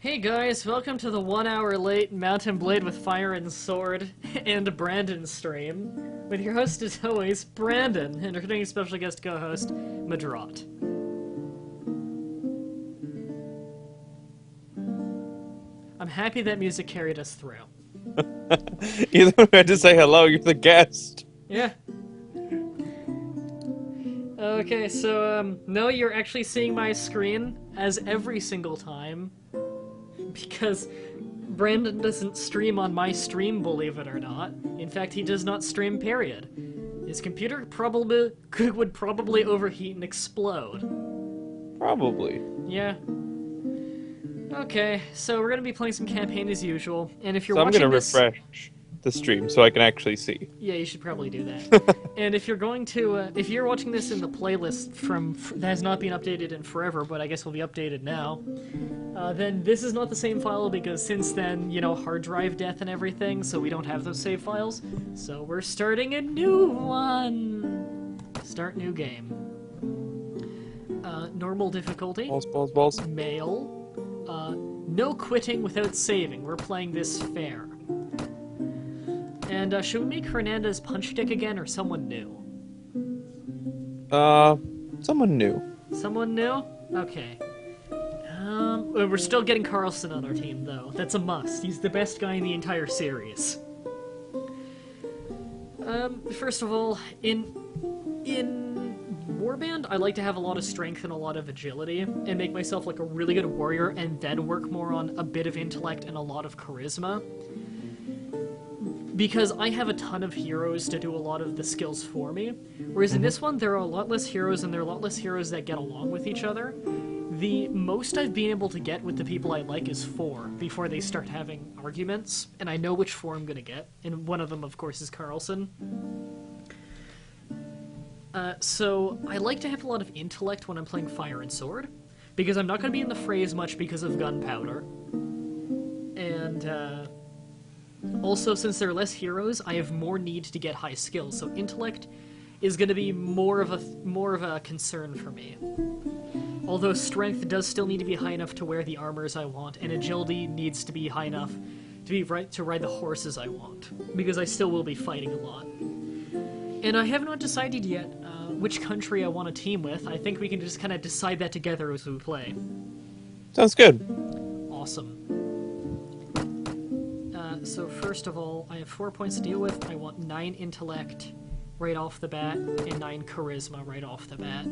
Hey guys, welcome to the 1 hour late Mountain Blade with Fire and Sword and Brandon stream. With your host as always, Brandon, and returning special guest co-host, Madrat. I'm happy that music carried us through. You don't have to say hello, you're the guest. Yeah. Okay, so, no, you're actually seeing my screen as every single time. Because Brandon doesn't stream on my stream, believe it or not. In fact, he does not stream, period. His computer would probably overheat and explode. Probably. Yeah. Okay, so we're gonna be playing some campaign as usual, and if you're So I'm watching gonna this... refresh the stream so I can actually see. Yeah, you should probably do that. And if you're going to, if you're watching this in the playlist that has not been updated in forever, but I guess will be updated now, then this is not the same file because since then, you know, hard drive death and everything, so we don't have those save files. So we're starting a new one! Start new game. Normal difficulty. Balls. Male. No quitting without saving. We're playing this fair. And should we make Hernandez punch dick again or someone new? Someone new. Someone new? Okay. We're still getting Carlson on our team, though. That's a must. He's the best guy in the entire series. First of all, in Warband, I like to have a lot of strength and a lot of agility, and make myself like a really good warrior, and then work more on a bit of intellect and a lot of charisma. Because I have a ton of heroes to do a lot of the skills for me, whereas in this one, there are a lot less heroes, and there are a lot less heroes that get along with each other. The most I've been able to get with the people I like is 4, before they start having arguments, and I know which 4 I'm gonna get, and one of them, of course, is Carlson. So I like to have a lot of intellect when I'm playing Fire and Sword, because I'm not gonna be in the fray as much because of gunpowder. And, also, since there are less heroes, I have more need to get high skills, so intellect is going to be more of a concern for me. Although strength does still need to be high enough to wear the armors I want, and agility needs to be high enough to ride the horses I want, because I still will be fighting a lot. And I have not decided yet which country I want to team with. I think we can just kind of decide that together as we play. Sounds good. Awesome. So first of all, I have 4 points to deal with. I want 9 intellect right off the bat, and 9 charisma right off the bat.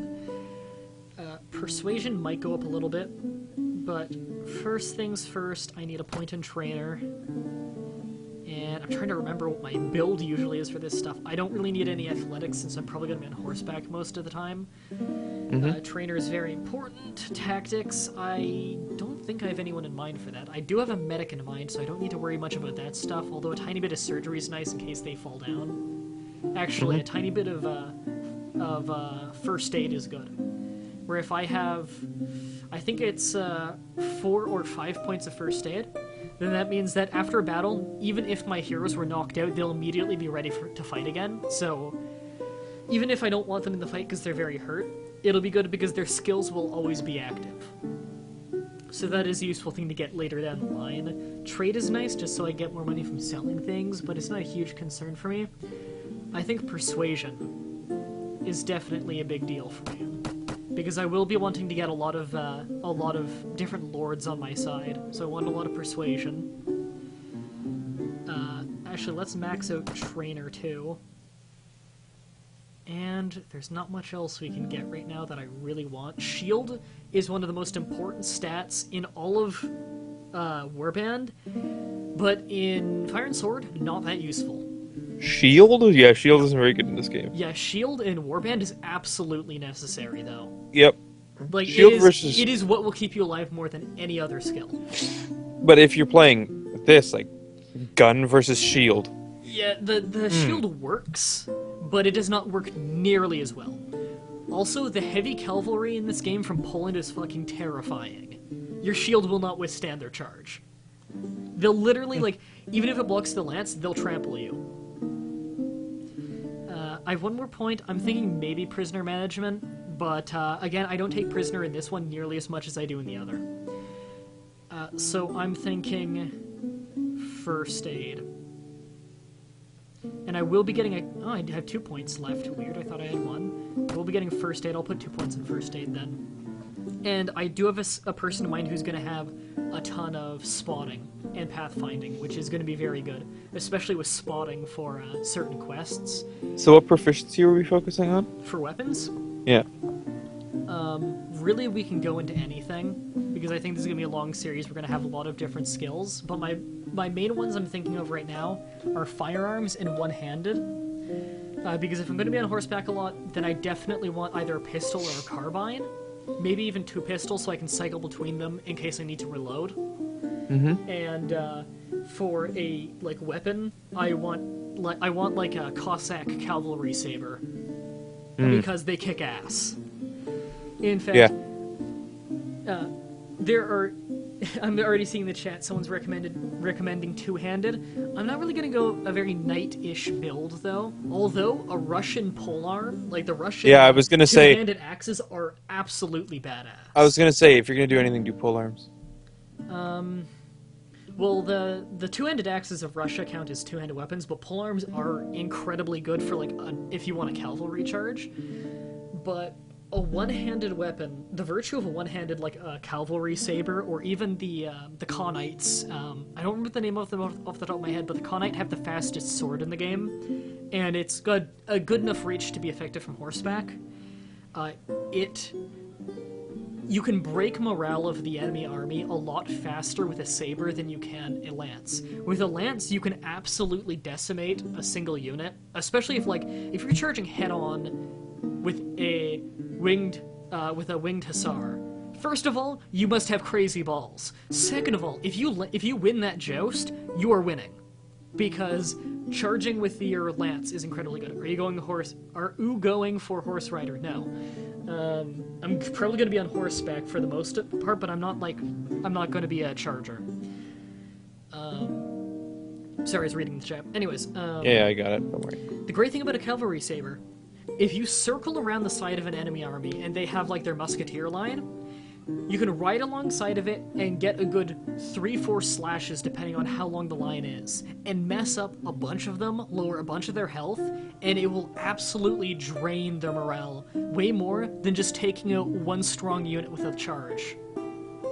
Persuasion might go up a little bit, but first things first, I need a point in trainer. And I'm trying to remember what my build usually is for this stuff. I don't really need any athletics since I'm probably going to be on horseback most of the time. Trainer is very important. Tactics, I don't think I have anyone in mind for that. I do have a medic in mind, so I don't need to worry much about that stuff, although a tiny bit of surgery is nice in case they fall down. Actually, a tiny bit of first aid is good. Where if I have, I think it's 4 or 5 points of first aid, then that means that after a battle, even if my heroes were knocked out, they'll immediately be ready to fight again. So even if I don't want them in the fight because they're very hurt, it'll be good because their skills will always be active. So that is a useful thing to get later down the line. Trade is nice just so I get more money from selling things, but it's not a huge concern for me. I think persuasion is definitely a big deal for me, because I will be wanting to get a lot of different lords on my side, so I want a lot of persuasion. Actually, let's max out trainer too. And there's not much else we can get right now that I really want. Shield is one of the most important stats in all of Warband, but in Fire and Sword, not that useful. Shield? Yeah, shield isn't very good in this game. Yeah, shield in Warband is absolutely necessary, though. Yep. Like, Shield it is what will keep you alive more than any other skill. But if you're playing this, like, gun versus shield. Yeah, the shield works, but it does not work nearly as well. Also, the heavy cavalry in this game from Poland is fucking terrifying. Your shield will not withstand their charge. They'll literally, like, even if it blocks the lance, they'll trample you. I have one more point. I'm thinking maybe prisoner management, but again, I don't take prisoner in this one nearly as much as I do in the other. So I'm thinking first aid. And I will be getting a... Oh, I have 2 points left. Weird, I thought I had 1. I will be getting first aid. I'll put 2 points in first aid then. And I do have a person in mind who's going to have a ton of spotting and pathfinding, which is going to be very good, especially with spotting for certain quests. So what proficiency are we focusing on? For weapons, Yeah. really we can go into anything, because I think this is going to be a long series. We're going to have a lot of different skills, but my main ones I'm thinking of right now are firearms and one-handed. Because if I'm going to be on horseback a lot, then I definitely want either a pistol or a carbine. Maybe even 2 pistols so I can cycle between them in case I need to reload. Mm-hmm. And for a weapon, I want like a Cossack cavalry saber because they kick ass. In fact, there are. I'm already seeing the chat. Someone's recommending two-handed. I'm not really going to go a very knight-ish build though. Although a Russian polearm, like the Russian I was gonna say two-handed axes, are absolutely badass. I was gonna say if you're gonna do anything, do polearms. Well, the two-handed axes of Russia count as two-handed weapons, but polearms are incredibly good for if you want a cavalry charge. But a one-handed weapon, the virtue of a one-handed cavalry saber, or even the Khanites. I don't remember the name of them off the top of my head, but the Khanite have the fastest sword in the game, and it's got a good enough reach to be effective from horseback. You can break morale of the enemy army a lot faster with a saber than you can a lance. With a lance, you can absolutely decimate a single unit, especially if you're charging head-on with a winged hussar. First of all, you must have crazy balls. Second of all, if you win that joust, you are winning, because charging with your lance is incredibly good. Are you going for horse rider? No. I'm probably going to be on horseback for the most part, but I'm not going to be a charger. Sorry, I was reading the chat. Anyways. I got it. Don't worry. The great thing about a cavalry saber, if you circle around the side of an enemy army and they have their musketeer line, you can ride alongside of it and get a good 3-4 slashes depending on how long the line is, and mess up a bunch of them, lower a bunch of their health, and it will absolutely drain their morale way more than just taking out one strong unit with a charge.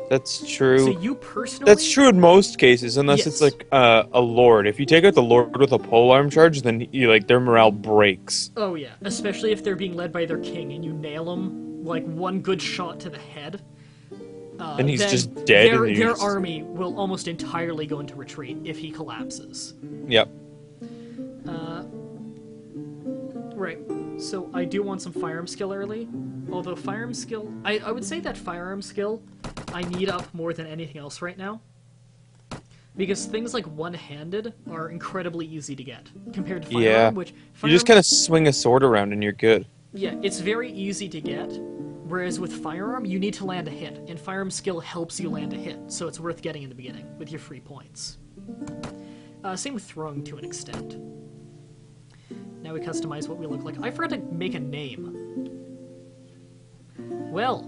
That's true. So you personally... That's true in most cases, unless Yes. it's a lord. If you take out the lord with a polearm charge, then their morale breaks. Oh yeah, especially if they're being led by their king and you nail them one good shot to the head. And he's then just dead. Their army will almost entirely go into retreat if he collapses. Yep. Right. So I do want some firearm skill early. Although firearm skill... I would say that firearm skill I need up more than anything else right now. Because things like one-handed are incredibly easy to get compared to firearm, which... You just kind of swing a sword around and you're good. Yeah, it's very easy to get. Whereas with firearm, you need to land a hit, and firearm skill helps you land a hit, so it's worth getting in the beginning with your free points. Same with throwing to an extent. Now we customize what we look like. I forgot to make a name. Well,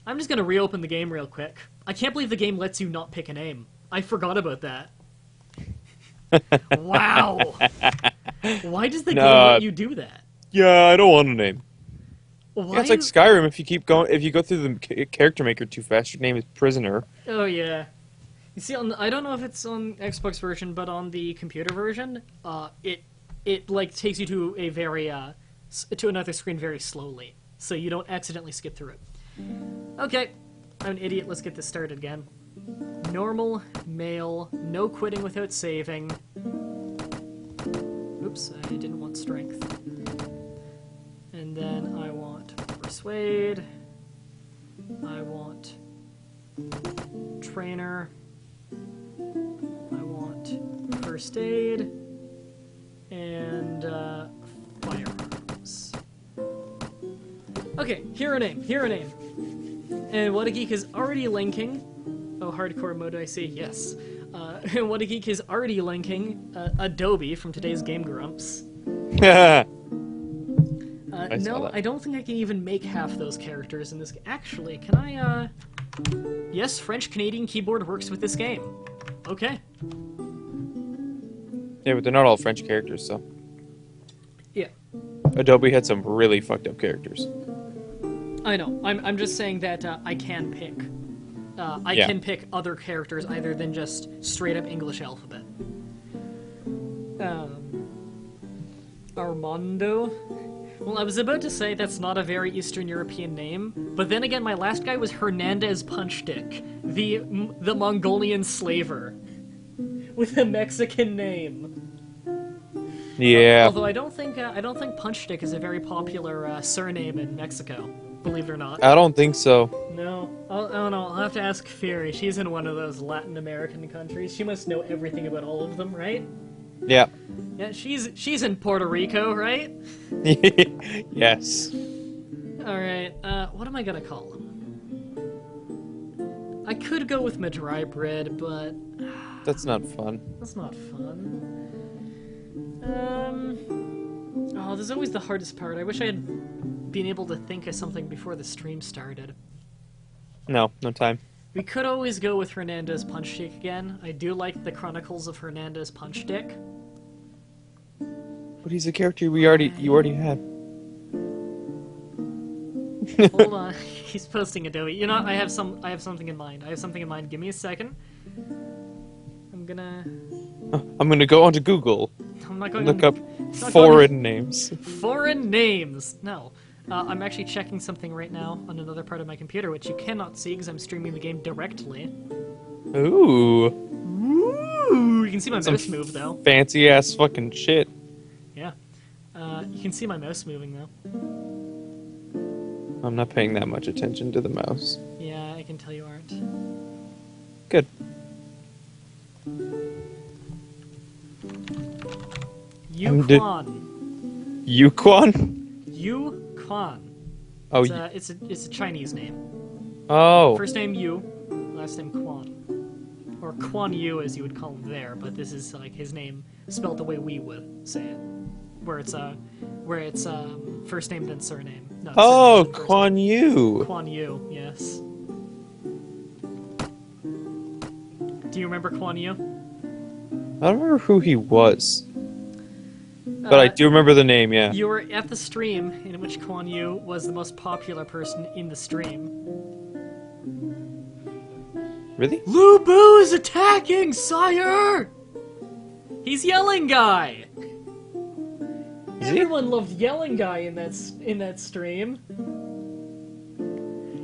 I'm just gonna reopen the game real quick. I can't believe the game lets you not pick a name. I forgot about that. Wow! Why does the game let you do that? Yeah, I don't want a name. Why Yeah, it's like Skyrim. If you go through the character maker too fast, your name is Prisoner. Oh yeah. You see, I don't know if it's on Xbox version, but on the computer version, it takes you to a very to another screen very slowly, so you don't accidentally skip through it. Okay, I'm an idiot. Let's get this started again. Normal, male, no quitting without saving. Oops, I didn't want strength. And then I want persuade. I want trainer. I want first aid. And firearms. Okay, here a name. And What a Geek is already linking. Oh, hardcore mode, I see. Yes. And What a Geek is already linking Adobe from today's Game Grumps. No, I don't think I can even make half those characters in this. Actually, can I Yes, French-Canadian keyboard works with this game. Okay. Yeah, but they're not all French characters, so. Yeah. Adobe had some really fucked up characters. I know. I'm just saying that I can pick. I Yeah. can pick other characters other than just straight up English alphabet. Armando. Well, I was about to say that's not a very Eastern European name, but then again, my last guy was Hernandez Punchdick, the Mongolian slaver, with a Mexican name. Yeah. Although I don't think Punchdick is a very popular surname in Mexico. Believe it or not. I don't think so. No. Oh no, I'll have to ask Fury. She's in one of those Latin American countries. She must know everything about all of them, right? Yeah. Yeah, she's in Puerto Rico, right? Yes. Alright, what am I gonna call him? I could go with Mah-Dry-Bread, but That's not fun. that's not fun. Oh, this is always the hardest part. I wish I had been able to think of something before the stream started. No time. We could always go with Hernandez Punchdick again. I do like the Chronicles of Hernandez Punchdick. But he's a character you already had. Hold on, he's posting Adobe. You know, I have something in mind. Give me a second. I'm gonna go onto Google I'm not going and look up it's not foreign names. foreign names. No. I'm actually checking something right now on another part of my computer, which you cannot see because I'm streaming the game directly. Ooh. Ooh, you can see my mouse move though. Fancy ass fucking shit. Yeah. You can see my mouse moving though. I'm not paying that much attention to the mouse. Yeah, I can tell you aren't. Good. Yukon. Yukon? Yukon. Oh, It's a Chinese name. oh. First name Yu, last name Quan. Or Quan Yu as you would call him there, but this is like his name spelled the way we would say it. Where it's first name then surname. No, Oh, surname then first Quan name. Yu. Quan Yu, yes. Do you remember Quan Yu? I don't remember who he was. But I do remember the name, yeah. You were at the stream in which Quan Yu was the most popular person in the stream. Really? Lu Bu is attacking, sire! He's Yelling Guy! Is he? Everyone loved Yelling Guy in that stream.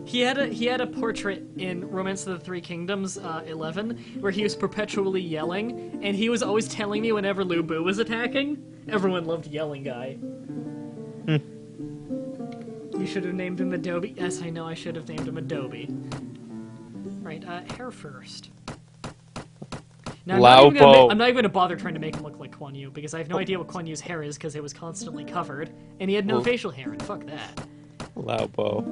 He had a portrait in Romance of the Three Kingdoms 11 where he was perpetually yelling, and he was always telling me whenever Lu Bu was attacking. Everyone loved Yelling Guy. You should have named him Adobe. Yes, I know I should have named him Adobe. Right, hair first. Now, I'm not even gonna bother trying to make him look like Quan Yu, because I have no idea what Quan Yu's hair is, because it was constantly covered, and he had no facial hair, and fuck that. Laubo.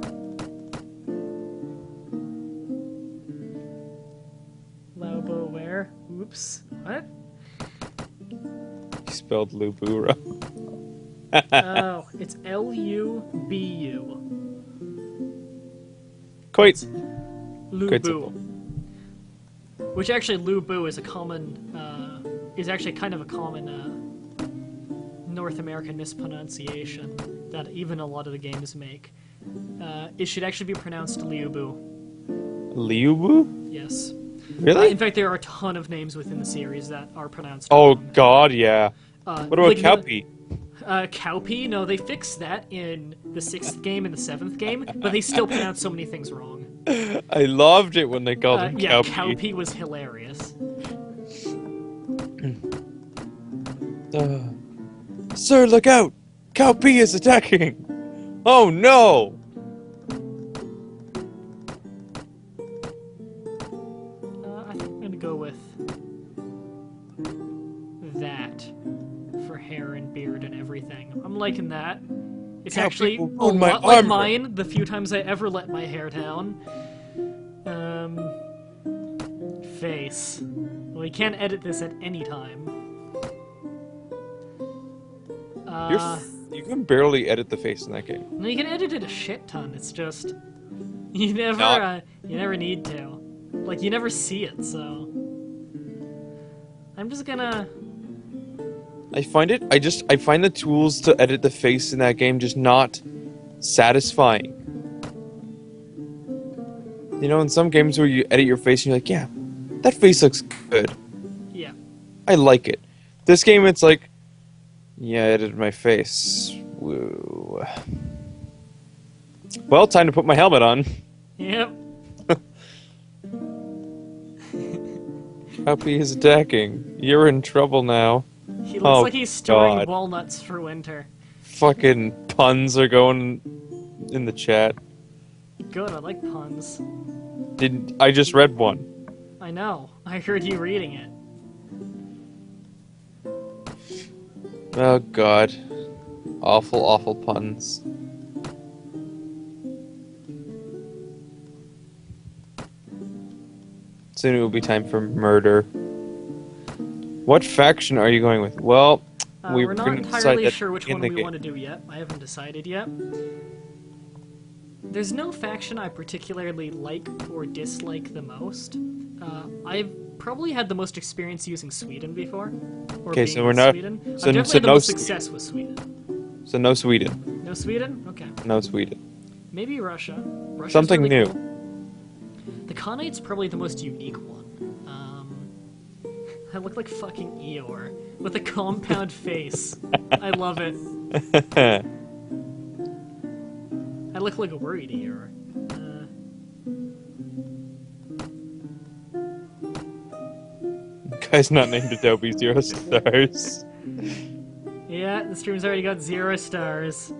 Laubo where? Oops. What? He spelled Lubura. Oh, it's L-U-B-U. Quite Lu Quite Bu. Which actually, Lu Bu is is actually kind of a common North American mispronunciation that even a lot of the games make. It should actually be pronounced Liu Bu. Liubu? Yes. Really? In fact, there are a ton of names within the series that are pronounced Oh wrong. god, yeah. What about like Cowpea? Cowpea? No, they fixed that in the 6th game and the 7th game, but they still pronounce so many things wrong. I loved it when they called him Yeah, Cowpea. Cowpea was hilarious. Sir, look out! Cowpea is attacking! Oh no! I think I'm gonna go with that for hair and beard and everything. I'm liking that. It's Cowpea actually will a ruin my lot like armor. mine the few times I ever let my hair down. Face. Well, you can't edit this at any time. You can barely edit the face in that game. No, you can edit it a shit ton. It's just You never need to. Like, you never see it, so... I'm just gonna... I find the tools to edit the face in that game just not satisfying. You know, in some games where you edit your face and you're like, yeah, that face looks good. Yeah. I like it. This game, it's like, yeah, I edited my face. Woo. Well, time to put my helmet on. Yep. Puppy is attacking. You're in trouble now. He looks like he's storing God. walnuts for winter. Fucking puns are going in the chat. Good, I like puns. I just read one. I know. I heard you reading it. Oh god. Awful, awful puns. Soon it will be time for murder. What faction are you going with? Well, we're not entirely sure which one we want to do yet. I haven't decided yet. There's no faction I particularly like or dislike the most. I've probably had the most experience using Sweden before. Okay, so we're not... Sweden. So, I've definitely had the no most success with Sweden. So no Sweden. No Sweden? Okay. No Sweden. Maybe Russia. Russia's Something really new. Cool. The Khanite's probably the most unique one. I look like fucking Eeyore with a compound face. I love it. I look like a worried Eeyore. Guy's not named Adobe 0 stars. Yeah, the stream's already got 0 stars.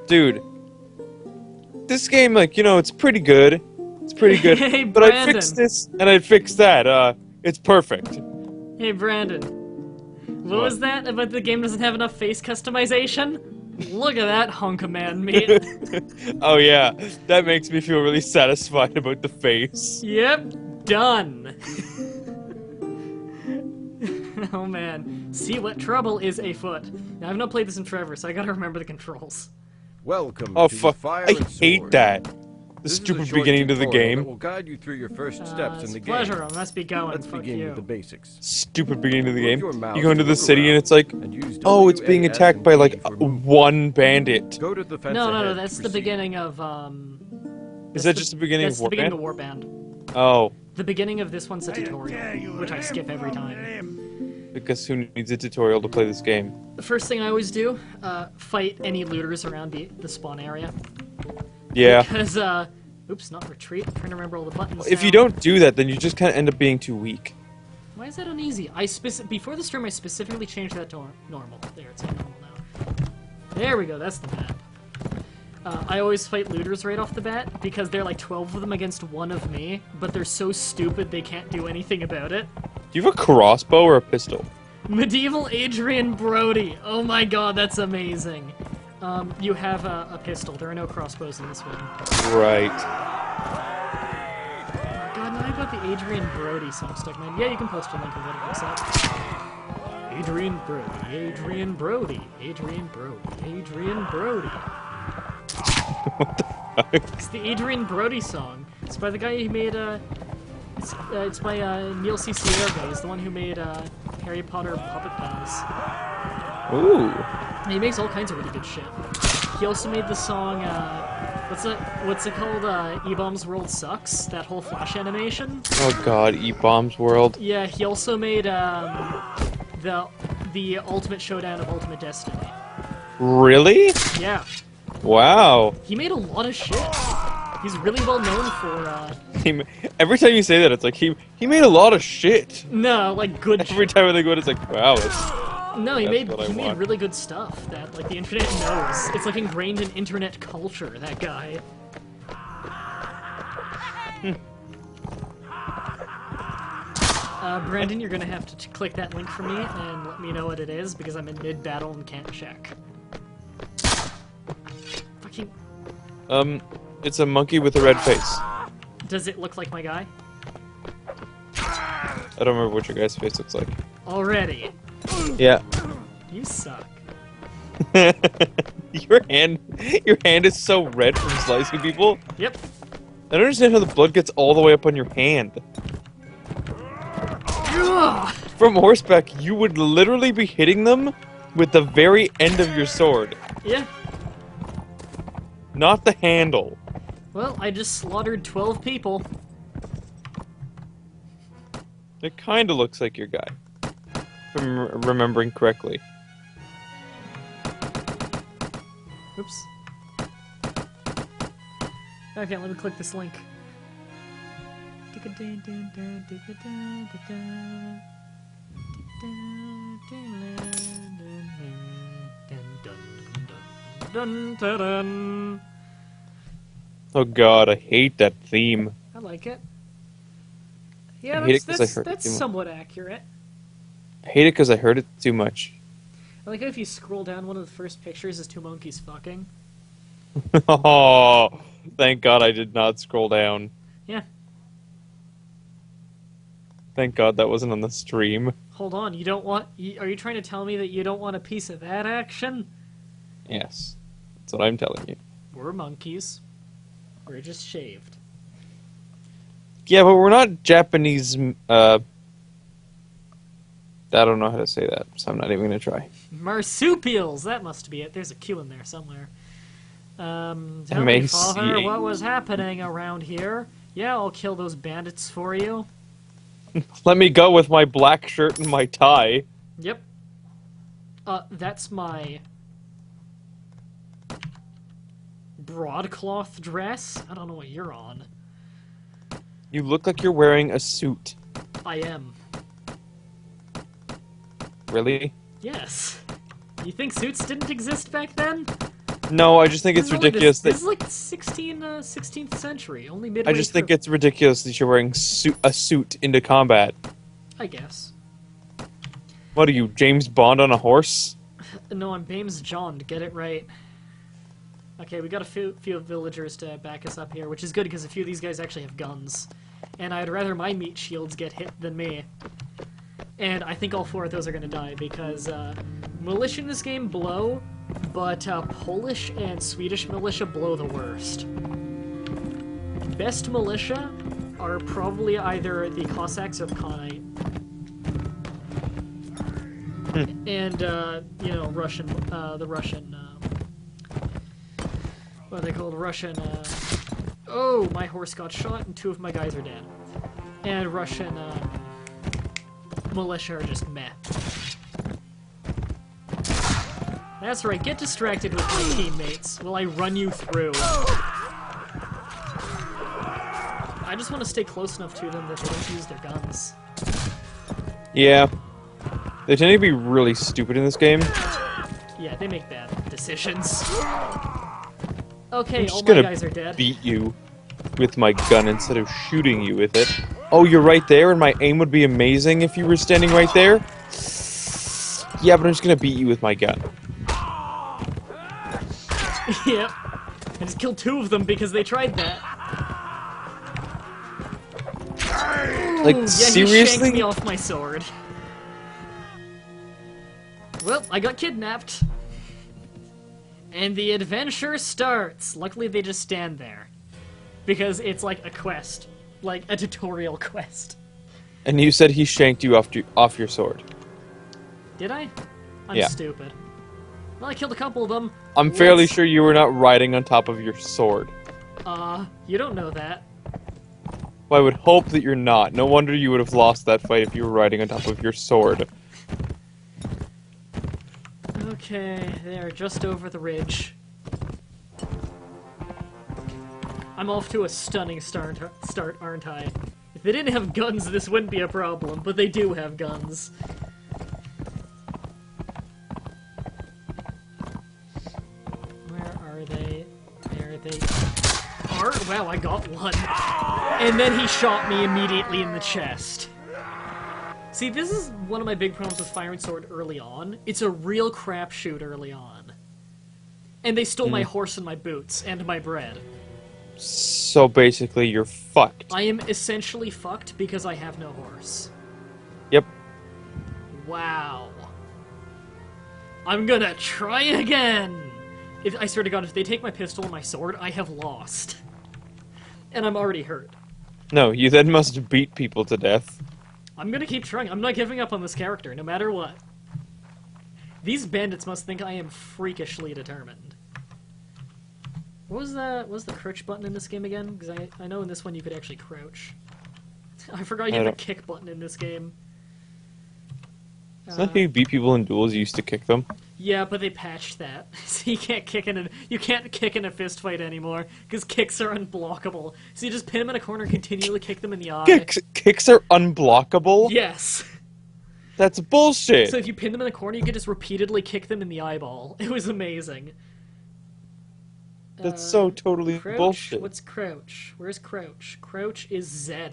Dude, this game, like, you know, it's pretty good. It's pretty good. Hey, but Brandon. I fixed this, and I fixed that. It's perfect. Hey, Brandon. What was that about the game doesn't have enough face customization? Look at that hunk of man meat. Oh yeah, that makes me feel really satisfied about the face. Yep, done. Oh man, see what trouble is afoot. Now I've not played this in forever, so I gotta remember the controls. Welcome Oh to fuck, Fire I and hate Sword. that. The This is a stupid short beginning to the tutorial that game. will guide you through your first steps It's in a the pleasure, game. I must be going, Let's fuck begin you. with the basics. Stupid beginning to the game. Your mouse You go into to the look city and around it's like, and use oh, it's being WASD attacked by like for movement. one bandit. Go to the fence No, ahead, that's the proceed. beginning of, Is that just the beginning that's of the beginning Warband? of Warband. Oh, The beginning of this one's a tutorial, which I skip every time. because who needs a tutorial to play this game? The first thing I always do, fight any looters around the spawn area. Yeah. Because, oops, not retreat. I'm trying to remember all the buttons If now. you don't do that, then you just kind of end up being too weak. Why is that uneasy? Before the stream, I specifically changed that to normal. There, it's on normal now. There we go, that's the map. I always fight looters right off the bat, because there are like 12 of them against one of me, but they're so stupid they can't do anything about it. Do you have a crossbow or a pistol? Medieval Adrian Brody! Oh my god, that's amazing. You have a pistol. There are no crossbows in this one. Right. God, now I got the Adrian Brody song stuck in my head. Yeah, you can post a link of what it looks like. Adrian Brody, Adrian Brody, Adrian Brody, Adrian Brody. What the fuck? It's the Adrian Brody song. It's by the guy who made, it's by, Neil C. Sierra. He's the one who made, Harry Potter Puppet Pals. Ooh. And he makes all kinds of really good shit. He also made the song, what's it called? E-Bomb's World Sucks? That whole Flash animation? Oh god, E-Bomb's World. Yeah, he also made, the Ultimate Showdown of Ultimate Destiny. Really? Yeah. Wow. He made a lot of shit. He's really well known for, Every time you say that, it's like he made a lot of shit. no, like, good Every shit. time I think about it, it's like, wow, it's... No, he That's what I made want. really good stuff that, like, the internet knows. It's, like, ingrained in internet culture, that guy. Brandon, you're gonna have to click that link for me and let me know what it is, because I'm in mid-battle and can't check. Fucking... It's a monkey with a red face. Does it look like my guy? I don't remember what your guy's face looks like. Already. Yeah. You suck. Your hand is so red from slicing people. Yep. I don't understand how the blood gets all the way up on your hand. Ugh! From horseback, you would literally be hitting them with the very end of your sword, Yeah. not the handle. Well, I just slaughtered 12 people. It kind of looks like your guy, if I'm remembering correctly. Oops. Okay, let me click this link. Oh god, I hate that theme. I like it. Yeah, I hate it 'cause I that's heard it too much. somewhat accurate. I hate it because I heard it too much. I like how if you scroll down, one of the first pictures is two monkeys fucking. Oh, thank god I did not scroll down. Yeah. Thank god that wasn't on the stream. Hold on, you don't want... Are you trying to tell me that you don't want a piece of that action? Yes, that's what I'm telling you. We're monkeys. We're just shaved. Yeah, but we're not Japanese, I don't know how to say that, so I'm not even gonna try. Marsupials! That must be it. There's a Q in there somewhere. Tell me, Father, M-A-C-A. what was happening around here? Yeah, I'll kill those bandits for you. Let me go with my black shirt and my tie. Yep. That's my... broadcloth dress? I don't know what you're on. You look like you're wearing a suit. I am. Really? Yes. You think suits didn't exist back then? No, I just think it's ridiculous This that... is like 16th century, only midway I just think through. it's ridiculous that you're wearing a suit into combat. I guess. What are you, James Bond on a horse? No, I'm Bames John, to get it right. Okay, we got a few villagers to back us up here, which is good because a few of these guys actually have guns. And I'd rather my meat shields get hit than me. And I think all 4 of those are going to die because militia in this game blow, but Polish and Swedish militia blow the worst. Best militia are probably either the Cossacks or the Khanate. And, you know, Russian, the Russian, what are they called? Russian, oh, my horse got shot and 2 of my guys are dead. And Russian, militia are just meh. That's right, get distracted with my teammates while I run you through. I just want to stay close enough to them that they don't use their guns. Yeah. They tend to be really stupid in this game. Yeah, they make bad decisions. Okay, I'm all just my gonna guys are dead. beat you with my gun instead of shooting you with it. Oh, you're right there, and my aim would be amazing if you were standing right there? Yeah, but I'm just gonna beat you with my gun. Yep. I just killed 2 of them because they tried that. Like, Ooh, yeah, seriously? he shanked me off my sword. Well, I got kidnapped. And the adventure starts. Luckily, they just stand there. Because it's like a quest. Like a tutorial quest. And you said he shanked you off your sword. Did I? I'm Yeah. stupid. Well, I killed a couple of them. I'm fairly sure you were not riding on top of your sword. You don't know that. Well, I would hope that you're not. No wonder you would have lost that fight if you were riding on top of your sword. Okay, they're just over the ridge. I'm off to a stunning start, aren't I? If they didn't have guns, this wouldn't be a problem, but they do have guns. Where are they? There they are. Wow, I got one. And then he shot me immediately in the chest. See, this is one of my big problems with Fire and Sword early on. It's a real crapshoot early on. And they stole my horse and my boots, and my bread. So basically, you're fucked. I am essentially fucked because I have no horse. Yep. Wow. I'm gonna try again! I swear to God, if they take my pistol and my sword, I have lost. And I'm already hurt. No, you then must beat people to death. I'm gonna keep trying. I'm not giving up on this character, no matter what. These bandits must think I am freakishly determined. What was the crouch button in this game again? Because I know in this one you could actually crouch. I forgot you have a kick button in this game. It's not how you beat people in duels, you used to kick them. Yeah, but they patched that. So you can't kick in a fist fight anymore, because kicks are unblockable. So you just pin them in a corner and continually kick them in the eye. Kicks are unblockable? Yes! That's bullshit! So if you pin them in a corner, you could just repeatedly kick them in the eyeball. It was amazing. That's so totally crouch? bullshit. What's crouch? Where's crouch? Crouch is Z.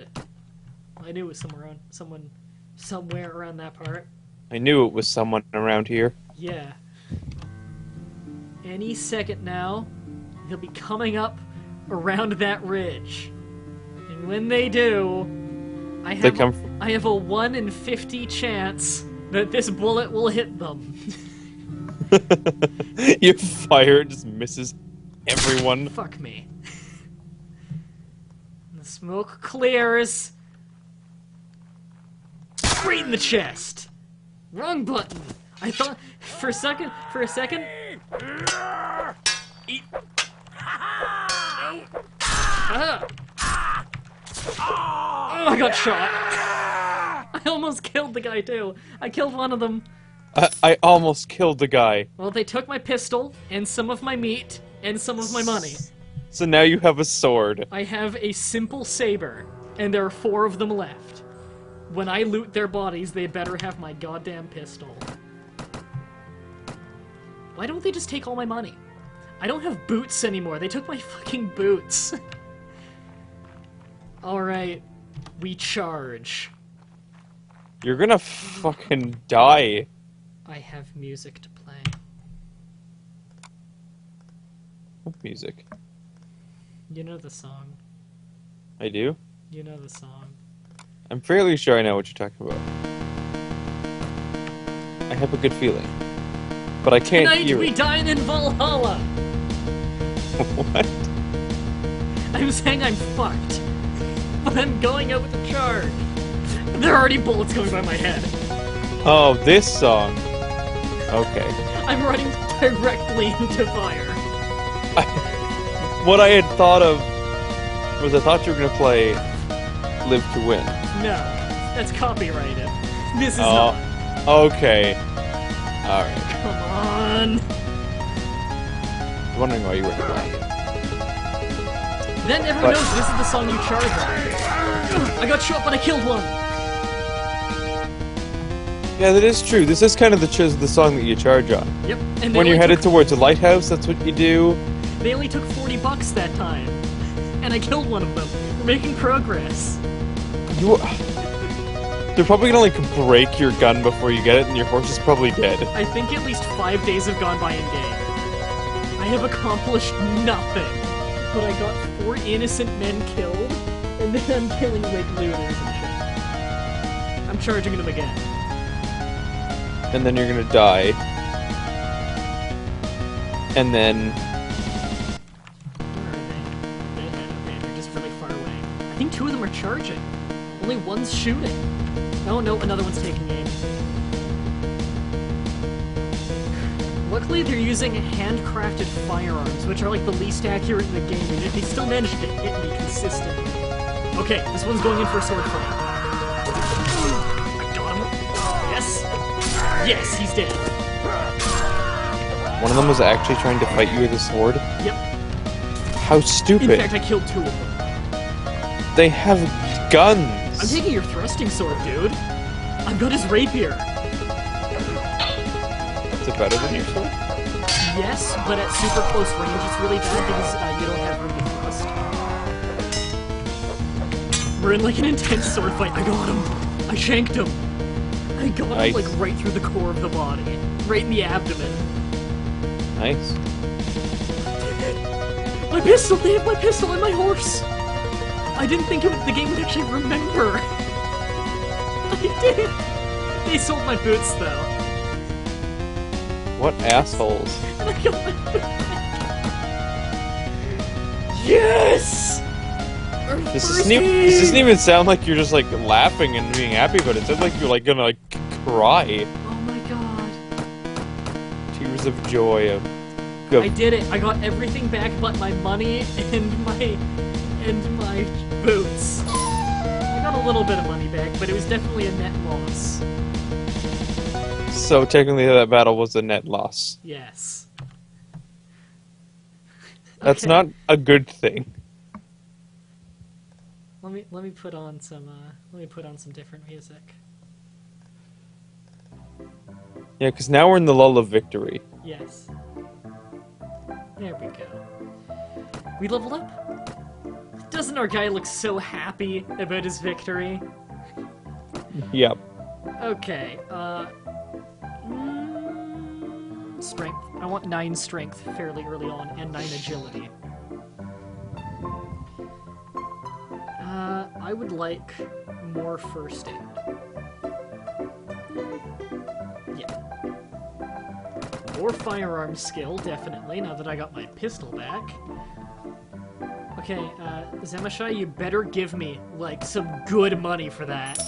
I knew it was somewhere around that part. I knew it was someone around here. Yeah. Any second now, they'll be coming up around that ridge. And when they do, I have a 1 in 50 chance that this bullet will hit them. You fire, it just misses everyone. Fuck me. The smoke clears. Straight in the chest. Wrong button. I thought for a second. Eat. No. Ah. Oh, I got shot. I almost killed the guy too. I killed one of them. I almost killed the guy. Well, they took my pistol and some of my meat and some of my money. So now you have a sword. I have a simple saber, and there are 4 of them left. When I loot their bodies, they better have my goddamn pistol. Why don't they just take all my money? I don't have boots anymore. They took my fucking boots. Alright, we charge. You're gonna fucking die. I have music to play. What music? You know the song. I do? You know the song. I'm fairly sure I know what you're talking about. I have a good feeling. But I can't Tonight hear we it. dine in Valhalla! What? I'm saying I'm fucked. But I'm going out with a charge. There are already bullets going by my head. Oh, this song. Okay. I'm running directly into fire. What I had thought of was I thought you were gonna play Live to Win. No, that's copyrighted. This is Oh, not. okay. Alright. Come on. I was wondering why you weren't playing it. Then everyone knows this is the song you charge on. I got shot, but I killed one. Yeah, that is true. This is kind of the song that you charge on. Yep. And When you're headed towards a lighthouse, that's what you do. They only took $40 that time, and I killed one of them. We're making progress. They're probably gonna like break your gun before you get it, and your horse is probably dead. I think at least 5 days have gone by in game. I have accomplished nothing, but I got 4 innocent men killed, and then I'm killing like looters and shit. I'm charging them again. And then you're gonna die. And then Where are they? Okay, they're just really far away. I think 2 of them are charging. Only one's shooting. Oh no, another one's taking aim. Luckily, they're using handcrafted firearms, which are like the least accurate in the game, and yet they still manage to hit me consistently. Okay, this one's going in for a sword fight. I got him. Yes. Yes, he's dead. one of them was actually trying to fight you with a sword. Yep. How stupid. In fact, I killed 2 of them. They have guns. I'm taking your thrusting sword, dude. I've got his rapier. Is it better than your sword? Yes, but at super close range, it's really bad because you don't have room to thrust. We're in like an intense sword fight. I got him. I shanked him. I got him like right through the core of the body, right in the abdomen. Nice. My pistol! They have my pistol and my horse. I didn't think the game would actually remember. I did. They sold my boots though. What assholes. And I got my boots back. Yes! This doesn't even sound like you're just like laughing and being happy, but it sounds like you're like gonna like cry. Oh my god. Tears of joy. I did it. I got everything back but my money and my boots. I got a little bit of money back, but it was definitely a net loss. So technically that battle was a net loss. Yes. That's Okay. not a good thing. Let me put on some different music. Yeah, because now we're in the lull of victory. Yes. There we go. We leveled up. Doesn't our guy look so happy about his victory? Yep. Okay, strength. I want 9 strength fairly early on, and 9 agility. I would like more first aid. Yeah. More firearm skill, definitely, now that I got my pistol back. Okay, Zemashai, you better give me, like, some good money for that.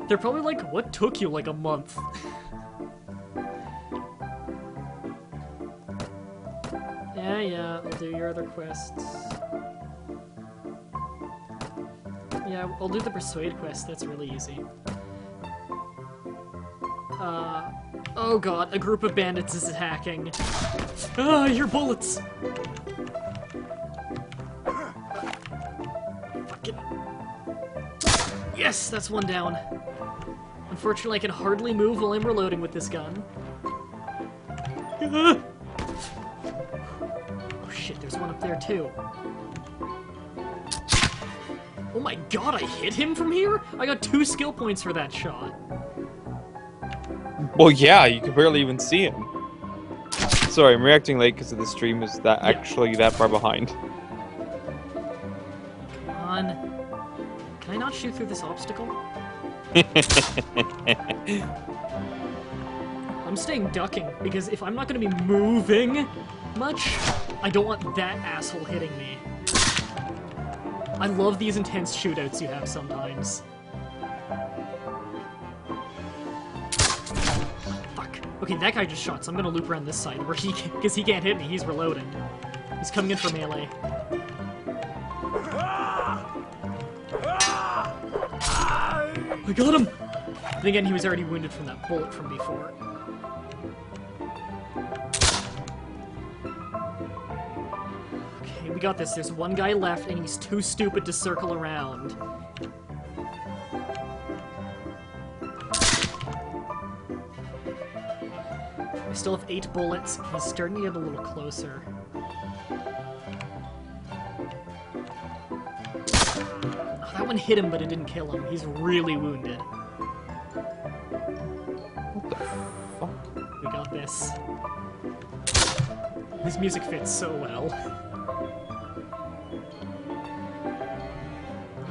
They're probably like, what took you, like, a month? Yeah, I'll do your other quests. Yeah, I'll do the Persuade quest, that's really easy. Oh god, a group of bandits is attacking. Ah, your bullets! Fucking... Yes, that's one down. Unfortunately, I can hardly move while I'm reloading with this gun. Ah! Oh shit, there's one up there too. Oh my god, I hit him from here? I got 2 skill points for that shot. Well, yeah, you can barely even see him. Sorry, I'm reacting late because the stream is that actually that far behind. Come on. Can I not shoot through this obstacle? I'm staying ducking, because if I'm not going to be moving much, I don't want that asshole hitting me. I love these intense shootouts you have sometimes. Fuck. Okay, that guy just shot, so I'm gonna loop around this side, where because he can't hit me, he's reloading. He's coming in for melee. I got him! Then again, he was already wounded from that bullet from before. Okay, we got this. There's one guy left, and he's too stupid to circle around. I still have 8 bullets. He's starting to get a little closer. Oh, that one hit him, but it didn't kill him. He's really wounded. What the fuck? We got this. This music fits so well.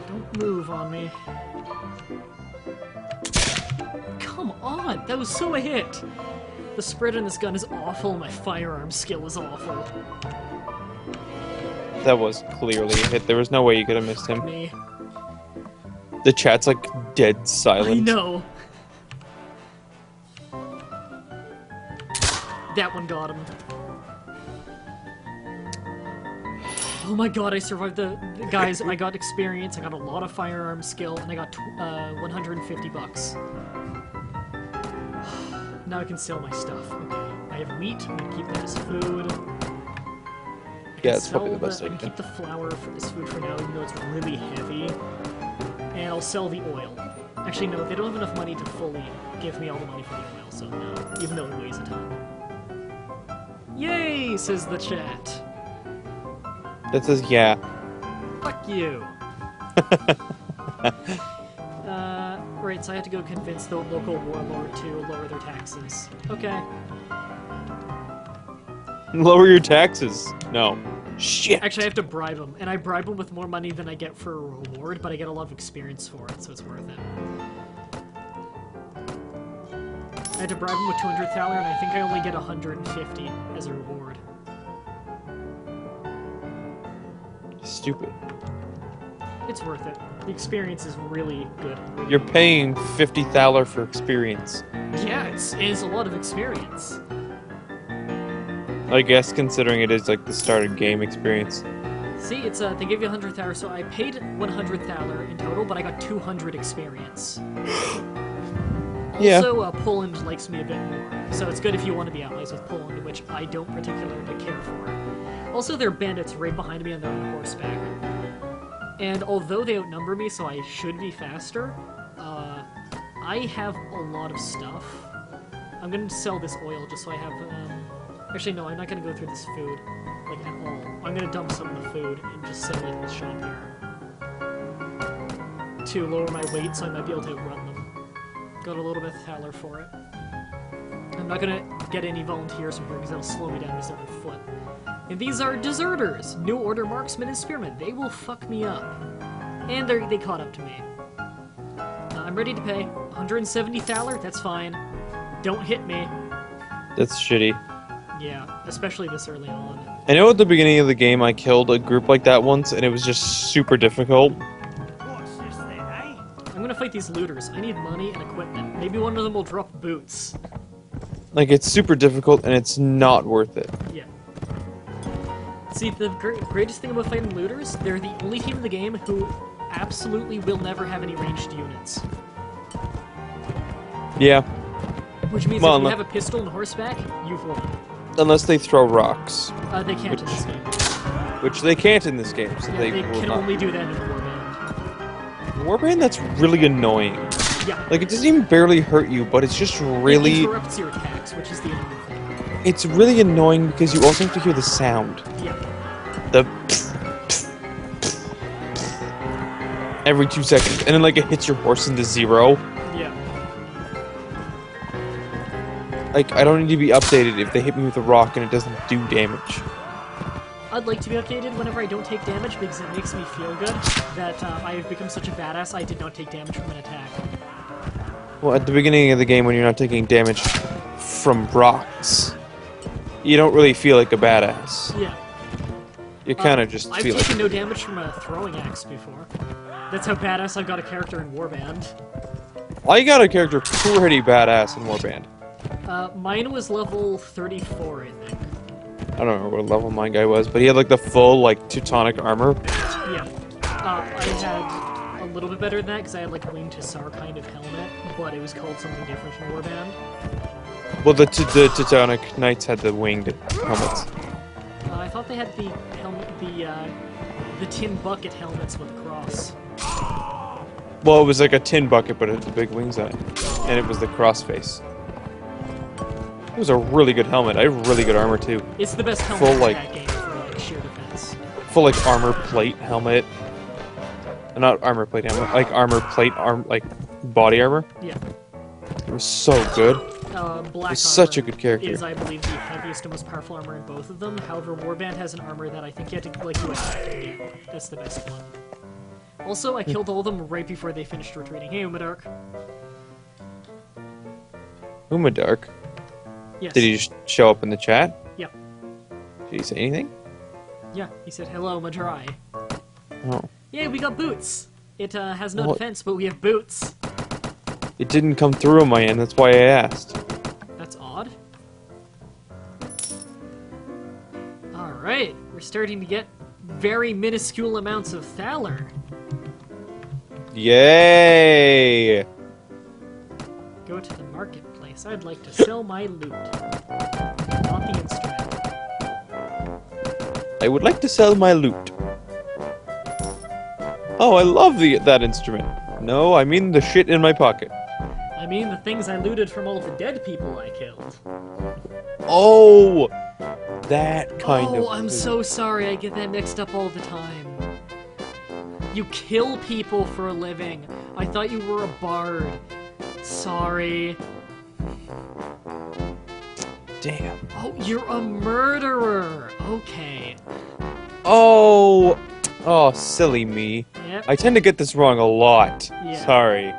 Don't move on me. Come on! That was so a hit! The spread on this gun is awful, my firearm skill is awful. That was clearly a hit. There was no way you could have missed him. Me. The chat's like dead silent. I know! That one got him. Oh my god, I survived the guys, I got experience, I got a lot of firearm skill, and I got 150 bucks. Now I can sell my stuff. Okay, I have meat, I'm gonna keep that as food. Yeah, it's probably the best I can idea. keep the flour as food for now, even though it's really heavy. And I'll sell the oil. Actually, no, they don't have enough money to fully give me all the money for the oil, so no, even though it weighs a ton. Yay, says the chat. That says yeah. Fuck you. Right, so I had to go convince the local warlord to lower their taxes. Okay. Lower your taxes. No. Shit. Actually, I have to bribe him, and I bribe him with more money than I get for a reward, but I get a lot of experience for it, so it's worth it. I had to bribe him with 200 thaler, and I think I only get 150 as a reward. Stupid. It's worth it. The experience is really good. Really You're good. paying 50 thaler for experience. Yeah, it's a lot of experience. I guess considering it is like the started game experience. See, it's they give you 100 thaler, so I paid 100 thaler in total, but I got 200 experience. Yeah. Also, Poland likes me a bit more, so it's good if you want to be allies with Poland, which I don't particularly care for. Also, there are bandits right behind me and they're on horseback. And although they outnumber me, so I should be faster, I have a lot of stuff. I'm gonna sell this oil just so I have, actually no, I'm not gonna go through this food, like, at all. I'm gonna dump some of the food and just sell it in the shop here. To lower my weight so I might be able to outrun them. Got a little bit of thaler for it. I'm not gonna get any volunteers from here because that'll slow me down because they're on foot. And these are deserters! New Order marksmen and spearmen. They will fuck me up. And they caught up to me. I'm ready to pay. 170 thaler? That's fine. Don't hit me. That's shitty. Yeah, especially this early on. I know at the beginning of the game I killed a group like that once, and it was just super difficult. What's this then, eh? I'm gonna fight these looters. I need money and equipment. Maybe one of them will drop boots. Like, it's super difficult, and it's not worth it. Yeah. See, the greatest thing about fighting looters, they're the only team in the game who absolutely will never have any ranged units. Yeah, Which means Well, if you no- have a pistol and horseback, you've won. unless they throw rocks. They can't in this game. Which they can't in this game, so Yeah, they they will can not. only do that in Warband. Warband, that's really annoying. Yeah. Like, it doesn't even barely hurt you, but it's just It really... interrupts your attacks, which is the annoying thing. It's really annoying because you also have to hear the sound. Yeah. The... every 2 seconds. And then, like, it hits your horse into 0. Yeah. Like, I don't need to be updated if they hit me with a rock and it doesn't do damage. I'd like to be updated whenever I don't take damage because it makes me feel good that I have become such a badass I did not take damage from an attack. Well, at the beginning of the game when you're not taking damage from rocks, you don't really feel like a badass. Yeah. You kind of just I've feel taken like... no damage from a throwing axe before. That's how badass I've got a character in Warband. I got a character pretty badass in Warband. Mine was level 34, I think. I don't know what level my guy was, but he had like the full like Teutonic armor. Yeah. I had a little bit better than that because I had like Winged Hussar kind of helmet, but it was called something different from Warband. Well, the Teutonic Knights had the winged helmets. I thought they had the helmet, the tin bucket helmets with a cross. Well, it was like a tin bucket, but it had the big wings on it, and it was the cross face. It was a really good helmet. I have really good armor too. It's the best helmet Full, in like- that game for like sheer defense. Full like armor plate helmet. Not armor plate helmet, like armor plate like body armor. Yeah. It was so good. Black He's such a armor good character. is, I believe, the heaviest and most powerful armor in both of them. However, Warband has an armor that I think you have to like do attack to get. That's the best one. Also, I killed all of them right before they finished retreating. Hey, Umadark. Umadark. Yes. Did he just show up in the chat? Yeah. Did he say anything? Yeah, he said, hello, Mah-Dry. Oh. Yay, we got boots! It has no Well- defense, but we have boots. It didn't come through on my end, that's why I asked. That's odd. Alright, we're starting to get very minuscule amounts of thaler. Yay! Go to the marketplace. I'd like to sell my loot. Not the instrument. I would like to sell my loot. Oh, I love that instrument. No, I mean the shit in my pocket. I mean the things I looted from all of the dead people I killed. Oh! That kind of... Oh, I'm so sorry. I get that mixed up all the time. You kill people for a living. I thought you were a bard. Sorry. Damn. Oh, you're a murderer. Okay. Oh! Oh, silly me. Yep. I tend to get this wrong a lot. Yeah. Sorry.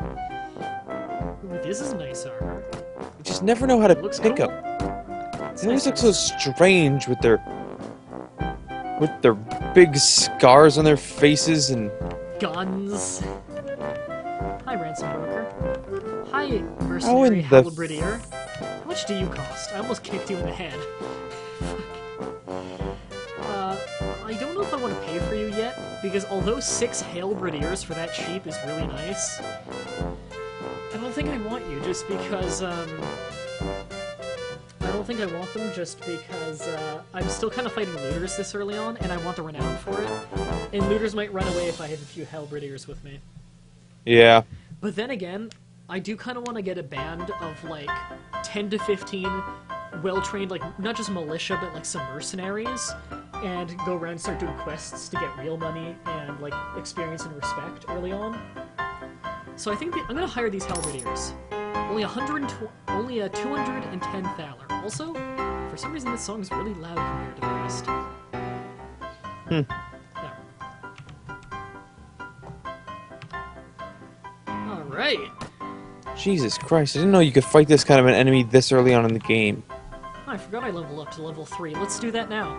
Ooh, this is nice armor. I just never know how to Looks pick cool. up. It's They always nice look so strange with their big scars on their faces and guns. Hi, ransom broker. Hi, mercenary the halberdier. How much do you cost? I almost kicked you in the head. I don't know if I want to pay for you yet, because although 6 halberdiers for that cheap is really nice, I don't think I want you just because, I don't think I want them just because, I'm still kind of fighting looters this early on, and I want the renown for it. And looters might run away if I have a few halberdiers with me. Yeah. But then again, I do kind of want to get a band of, like, 10 to 15 well-trained, like, not just militia, but, like, some mercenaries, and go around and start doing quests to get real money and, like, experience and respect early on. So I think I'm gonna hire these halberdiers. Only 210 thaler. Also, for some reason this song is really loud compared to the rest. There. Alright. Jesus Christ, I didn't know you could fight this kind of an enemy this early on in the game. Oh, I forgot I leveled up to level 3. Let's do that now.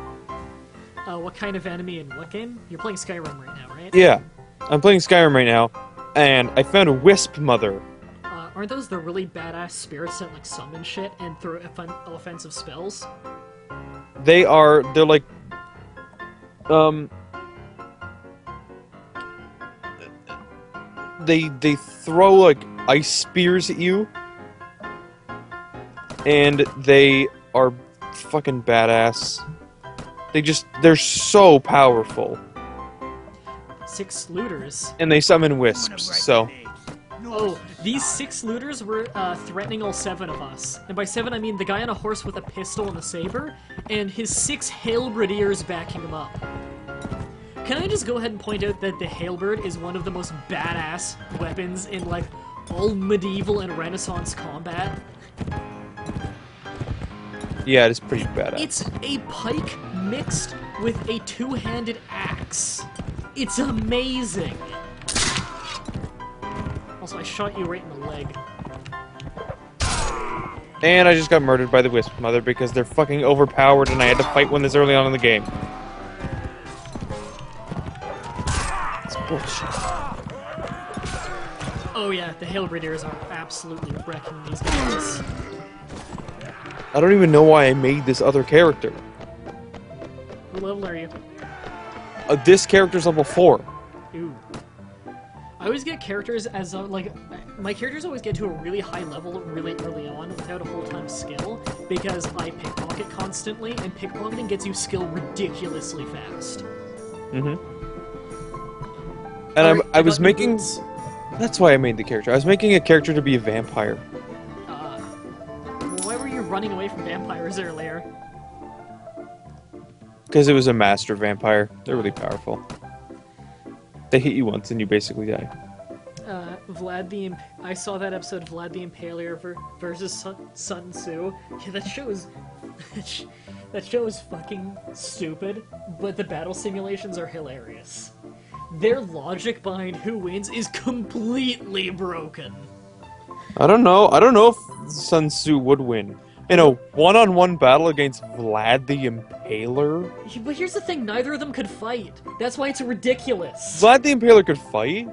What kind of enemy in what game? You're playing Skyrim right now, right? Yeah, I'm playing Skyrim right now, and I found a Wisp Mother. Aren't those the really badass spirits that, like, summon shit and throw offensive spells? They're like, they throw, like, ice spears at you, and they are fucking badass. They're so powerful. 6 looters. And they summon wisps, so... Oh, these 6 looters were threatening all 7 of us. And by 7, I mean the guy on a horse with a pistol and a saber, and his 6 halberdiers backing him up. Can I just go ahead and point out that the halberd is one of the most badass weapons in, like, all medieval and Renaissance combat? Yeah, it is pretty badass. It's a pike mixed with a 2-handed axe. It's amazing! Also, I shot you right in the leg. And I just got murdered by the Wisp Mother because they're fucking overpowered and I had to fight one this early on in the game. It's bullshit. Oh yeah, the halberdiers are absolutely wrecking these guys. I don't even know why I made this other character. What level are you? This character's level 4. Ooh. I always get characters as, like, my characters always get to a really high level really early on without a full-time skill, because I pickpocket constantly, and pickpocketing gets you skill ridiculously fast. Mm-hmm. And I was making... Boots. That's why I made the character. I was making a character to be a vampire. Well, why were you running away from vampires earlier? Because it was a master vampire. They're really powerful. They hit you once and you basically die. I saw that episode of Vlad the Impaler versus Sun Tzu. Yeah, that show is... that show is fucking stupid, but the battle simulations are hilarious. Their logic behind who wins is completely broken. I don't know if Sun Tzu would win. In a one-on-one battle against Vlad the Impaler? But here's the thing, neither of them could fight. That's why it's ridiculous. Vlad the Impaler could fight?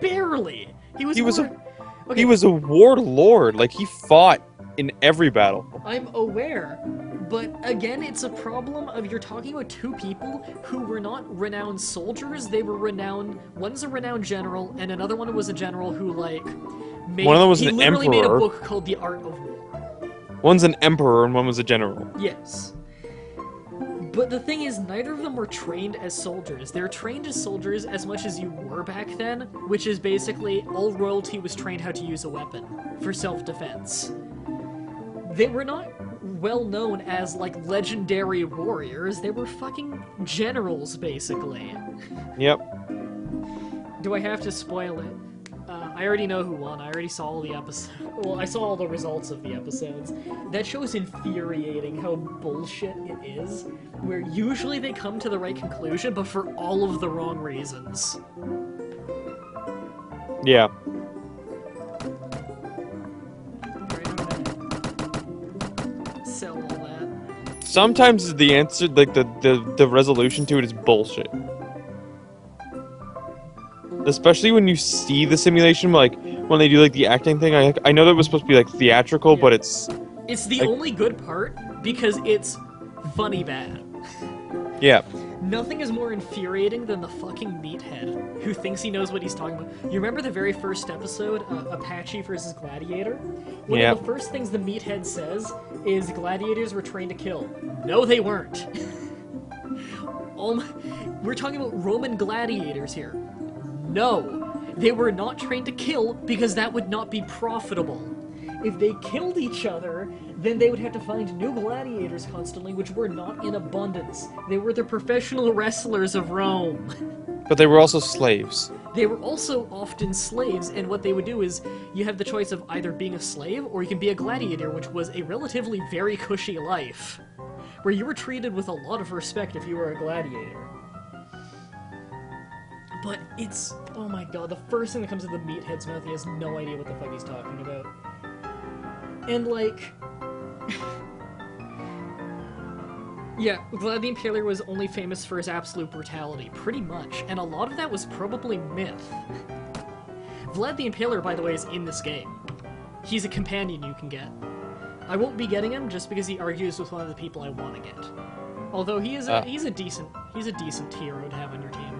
Barely. He was He was a warlord. Like, he fought in every battle. I'm aware. But again, it's a problem of you're talking about 2 people who were not renowned soldiers. They were renowned... One's a renowned general, and another one was a general who, like... One of them was he an literally made a emperor. book called The Art of War. One's an emperor and one was a general. Yes. But the thing is, neither of them were trained as soldiers. They're trained as soldiers as much as you were back then, which is basically all royalty was trained how to use a weapon for self-defense. They were not well known as, like, legendary warriors. They were fucking generals, basically. Yep. Do I have to spoil it? I already know who won. I already saw all the episodes. Well, I saw all the results of the episodes. That show is infuriating how bullshit it is, where usually they come to the right conclusion, but for all of the wrong reasons. Yeah. Alright, I'm gonna sell all that. Sometimes the answer, like, the resolution to it is bullshit. Especially when you see the simulation, like when they do like the acting thing. I know that was supposed to be like theatrical, Yeah. but it's It's the like, only good part because it's funny bad. yeah, Nothing is more infuriating than the fucking meathead who thinks he knows what he's talking about. You remember the very first episode, Apache versus Gladiator? One Yeah. of the first things the meathead says is gladiators were trained to kill. No, they weren't. We're talking about Roman gladiators here. No, they were not trained to kill because that would not be profitable. If they killed each other, then they would have to find new gladiators constantly, which were not in abundance. They were the professional wrestlers of Rome. but they were also slaves. They were also often slaves, and what they would do is you have the choice of either being a slave or you can be a gladiator, which was a relatively very cushy life, where you were treated with a lot of respect if you were a gladiator. But it's, oh my god, the first thing that comes to the meathead's mouth, he has no idea what the fuck he's talking about. And like... yeah, Vlad the Impaler was only famous for his absolute brutality, pretty much, and a lot of that was probably myth. Vlad the Impaler, by the way, is in this game. He's a companion you can get. I won't be getting him just because he argues with one of the people I want to get. Although he's a decent hero to have on your team.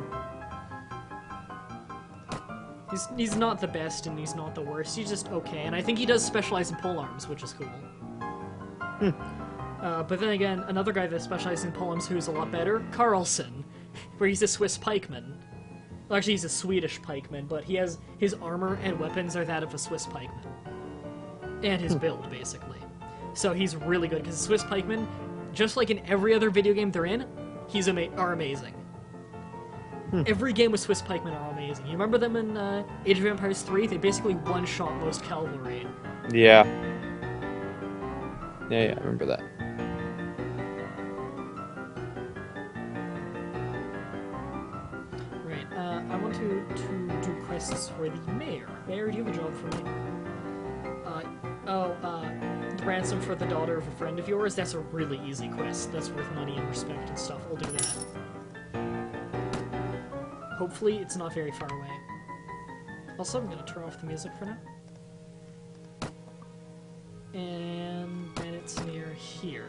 He's not the best and he's not the worst. He's just okay, and I think he does specialize in polearms, which is cool. But then again, another guy that specializes in polearms who's a lot better, Carlson, where he's a Swiss pikeman. Well, actually, he's a Swedish pikeman, but he has his armor and weapons are that of a Swiss pikeman, and his build basically. So he's really good because Swiss pikemen, just like in every other video game they're in, are amazing. Every game with Swiss pikemen are amazing. You remember them in Age of Empires 3? They basically one-shot most cavalry. Yeah. Yeah, I remember that. Right, I want to do quests for the mayor. Mayor, do you have a job for me? Ransom for the daughter of a friend of yours? That's a really easy quest. That's worth money and respect and stuff. I'll do that. Hopefully, it's not very far away. Also, I'm gonna turn off the music for now. And then it's near here.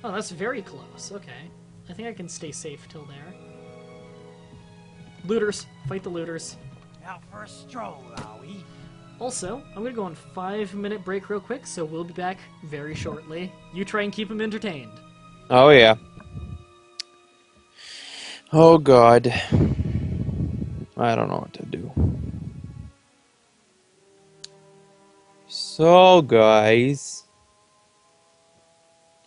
Oh, that's very close. Okay. I think I can stay safe till there. Looters. Fight the looters. Out for a stroll, are we? Also, I'm gonna go on 5-minute break real quick, so we'll be back very shortly. You try and keep them entertained. Oh, yeah. Oh, God. I don't know what to do. So, guys.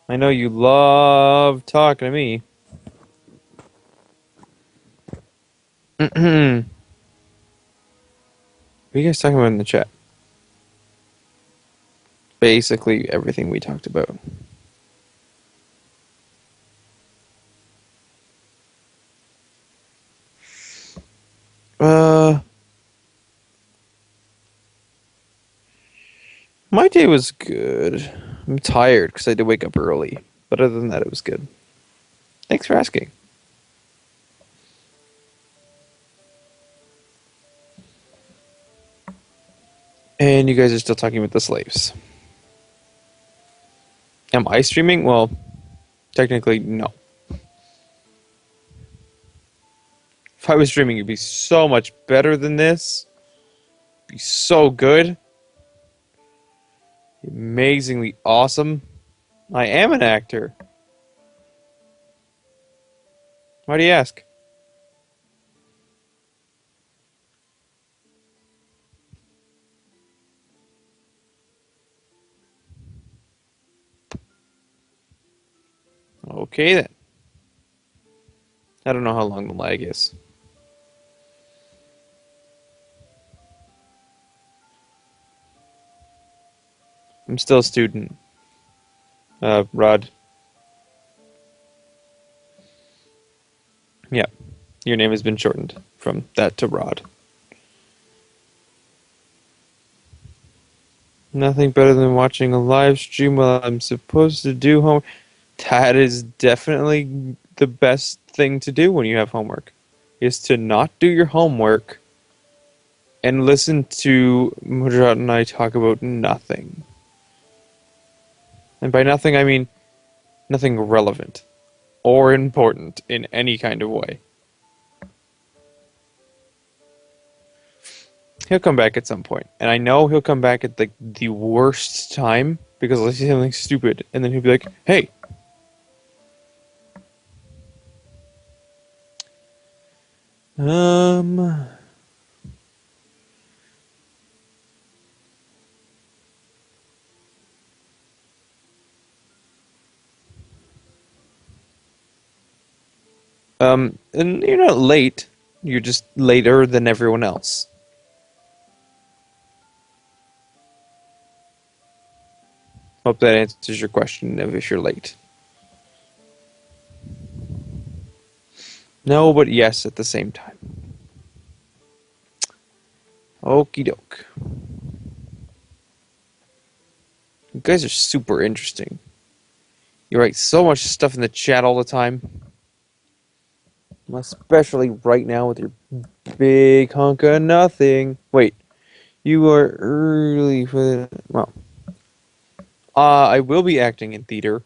I know you love talking to me. What are you guys talking about in the chat? Basically everything we talked about. My day was good. I'm tired because I did wake up early. But other than that, it was good. Thanks for asking. And you guys are still talking about the slaves. Am I streaming? Well, technically, no. If I was streaming, it'd be so much better than this. It'd be so good. Amazingly awesome. I am an actor. Why do you ask? Okay then. I don't know how long the lag is. I'm still a student. Rod. Yeah. Your name has been shortened from that to Rod. Nothing better than watching a live stream while I'm supposed to do homework. That is definitely the best thing to do when you have homework. is to not do your homework and listen to Mujrat and I talk about nothing. And by nothing, I mean nothing relevant or important in any kind of way. He'll come back at some point, and I know he'll come back at the worst time because I'll say something stupid, and then he'll be like, "Hey, um, and you're not late. You're just later than everyone else." Hope that answers your question of if you're late. No, but yes at the same time. Okie doke. You guys are super interesting. You write so much stuff in the chat all the time. Especially right now with your big hunk of nothing. Wait, you are early for the... Well, I will be acting in theater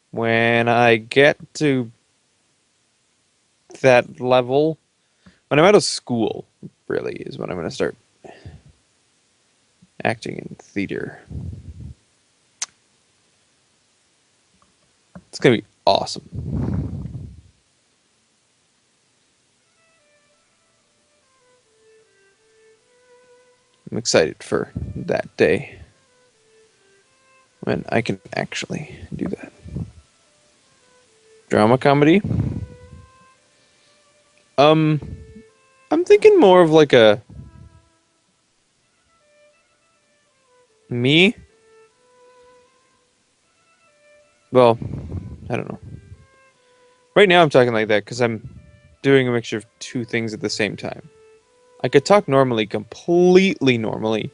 when I get to that level. When I'm out of school, really, is when I'm going to start acting in theater. It's going to be awesome. I'm excited for that day when I can actually do that. Drama comedy? I'm thinking more of like a me. Well, I don't know. Right now I'm talking like that because I'm doing a mixture of two things at the same time. I could talk normally, completely normally,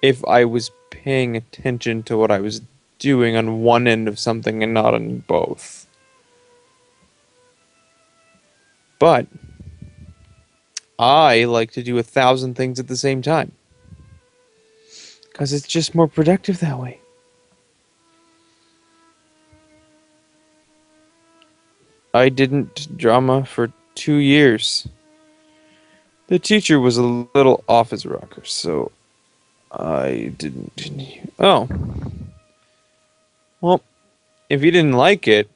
if I was paying attention to what I was doing on one end of something and not on both. But I like to do 1,000 things at the same time. Because it's just more productive that way. I didn't drama for 2 years. The teacher was a little off his rocker, so I didn't. Oh. Well, if you didn't like it,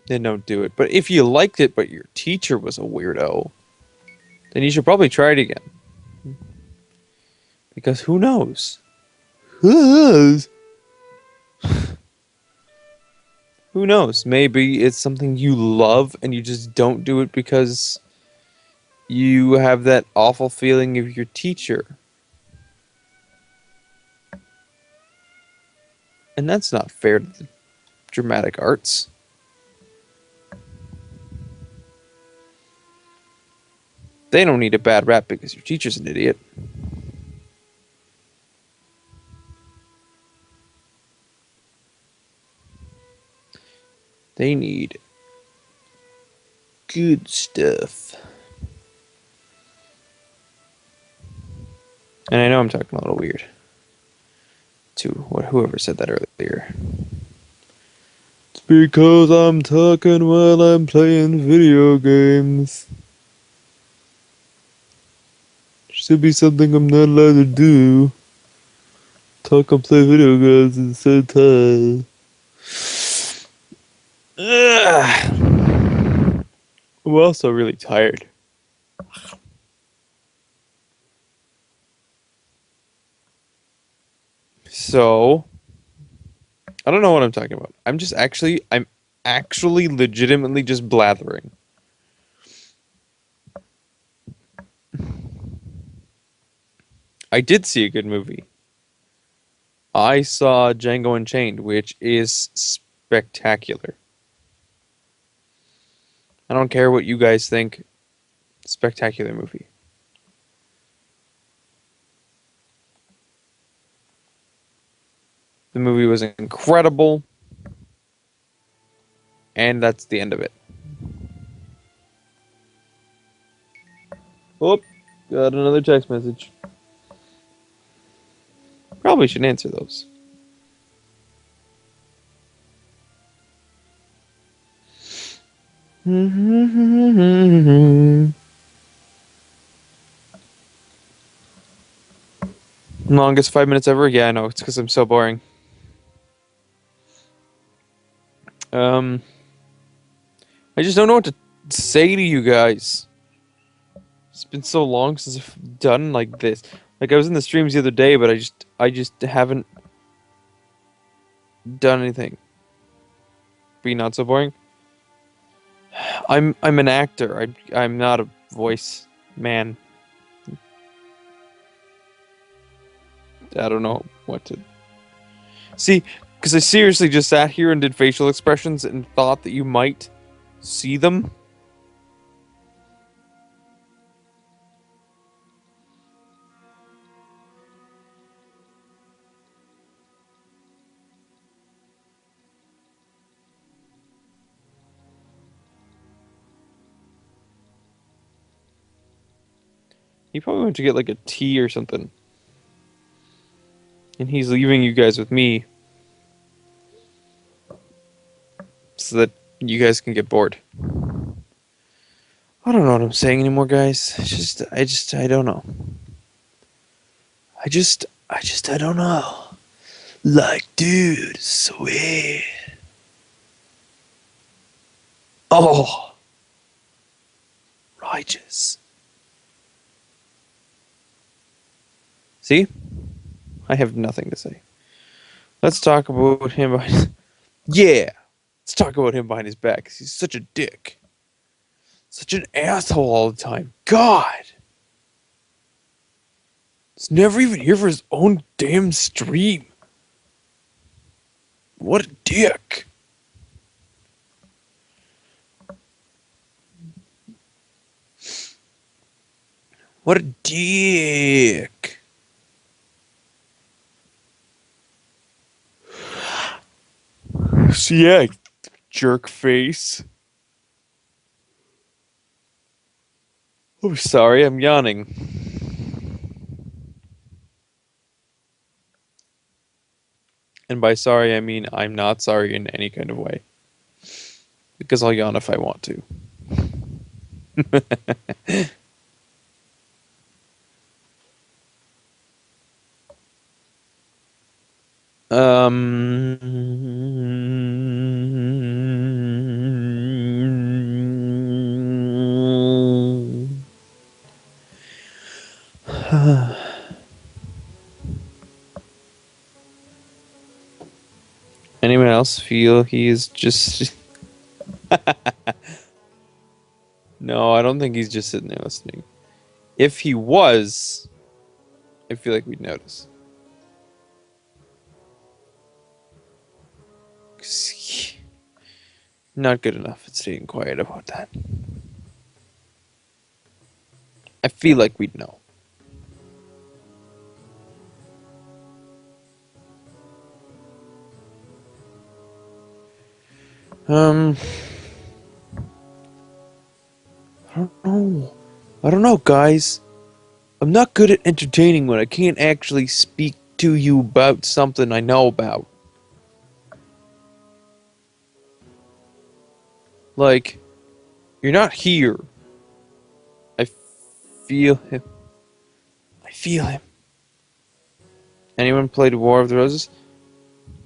then don't do it. But if you liked it, but your teacher was a weirdo, then you should probably try it again. Because who knows? Who knows? Who knows? Maybe it's something you love and you just don't do it because you have that awful feeling of your teacher. And that's not fair to the dramatic arts. They don't need a bad rap because your teacher's an idiot. They need good stuff. And I know I'm talking a little weird to whoever said that earlier. It's because I'm talking while I'm playing video games. Should be something I'm not allowed to do. Talk and play video games at the same time. Ugh. I'm also really tired. So, I don't know what I'm talking about. I'm actually legitimately just blathering. I did see a good movie. I saw Django Unchained, which is spectacular. I don't care what you guys think. Spectacular movie. The movie was incredible. And that's the end of it. Oh, got another text message. Probably should answer those. Longest 5 minutes ever? Yeah, I know. It's because I'm so boring. I just don't know what to say to you guys. It's been so long since I've done like this. Like I was in the streams the other day, but I just haven't done anything. Be not so boring. I'm an actor. I'm not a voice man. I don't know what to see, because I seriously just sat here and did facial expressions and thought that you might see them. He probably went to get like a tea or something. And he's leaving you guys with me so that you guys can get bored. I don't know what I'm saying anymore, guys. I don't know. I don't know. Like, dude, sweet. Oh, righteous. See? I have nothing to say. Let's talk about him behind... Yeah! Let's talk about him behind his back, 'cause he's such a dick. Such an asshole all the time. God! He's never even here for his own damn stream. What a dick. What a dick. So yeah, jerk face. Oh, sorry, I'm yawning. And by sorry, I mean I'm not sorry in any kind of way. Because I'll yawn if I want to. Anyone else feel he's just... No, I don't think he's just sitting there listening. If he was, I feel like we'd notice. Not good enough at staying quiet about that. I feel like we'd know. I don't know. I don't know, guys. I'm not good at entertaining when I can't actually speak to you about something I know about. Like, you're not here. I feel him. I feel him. Anyone played War of the Roses?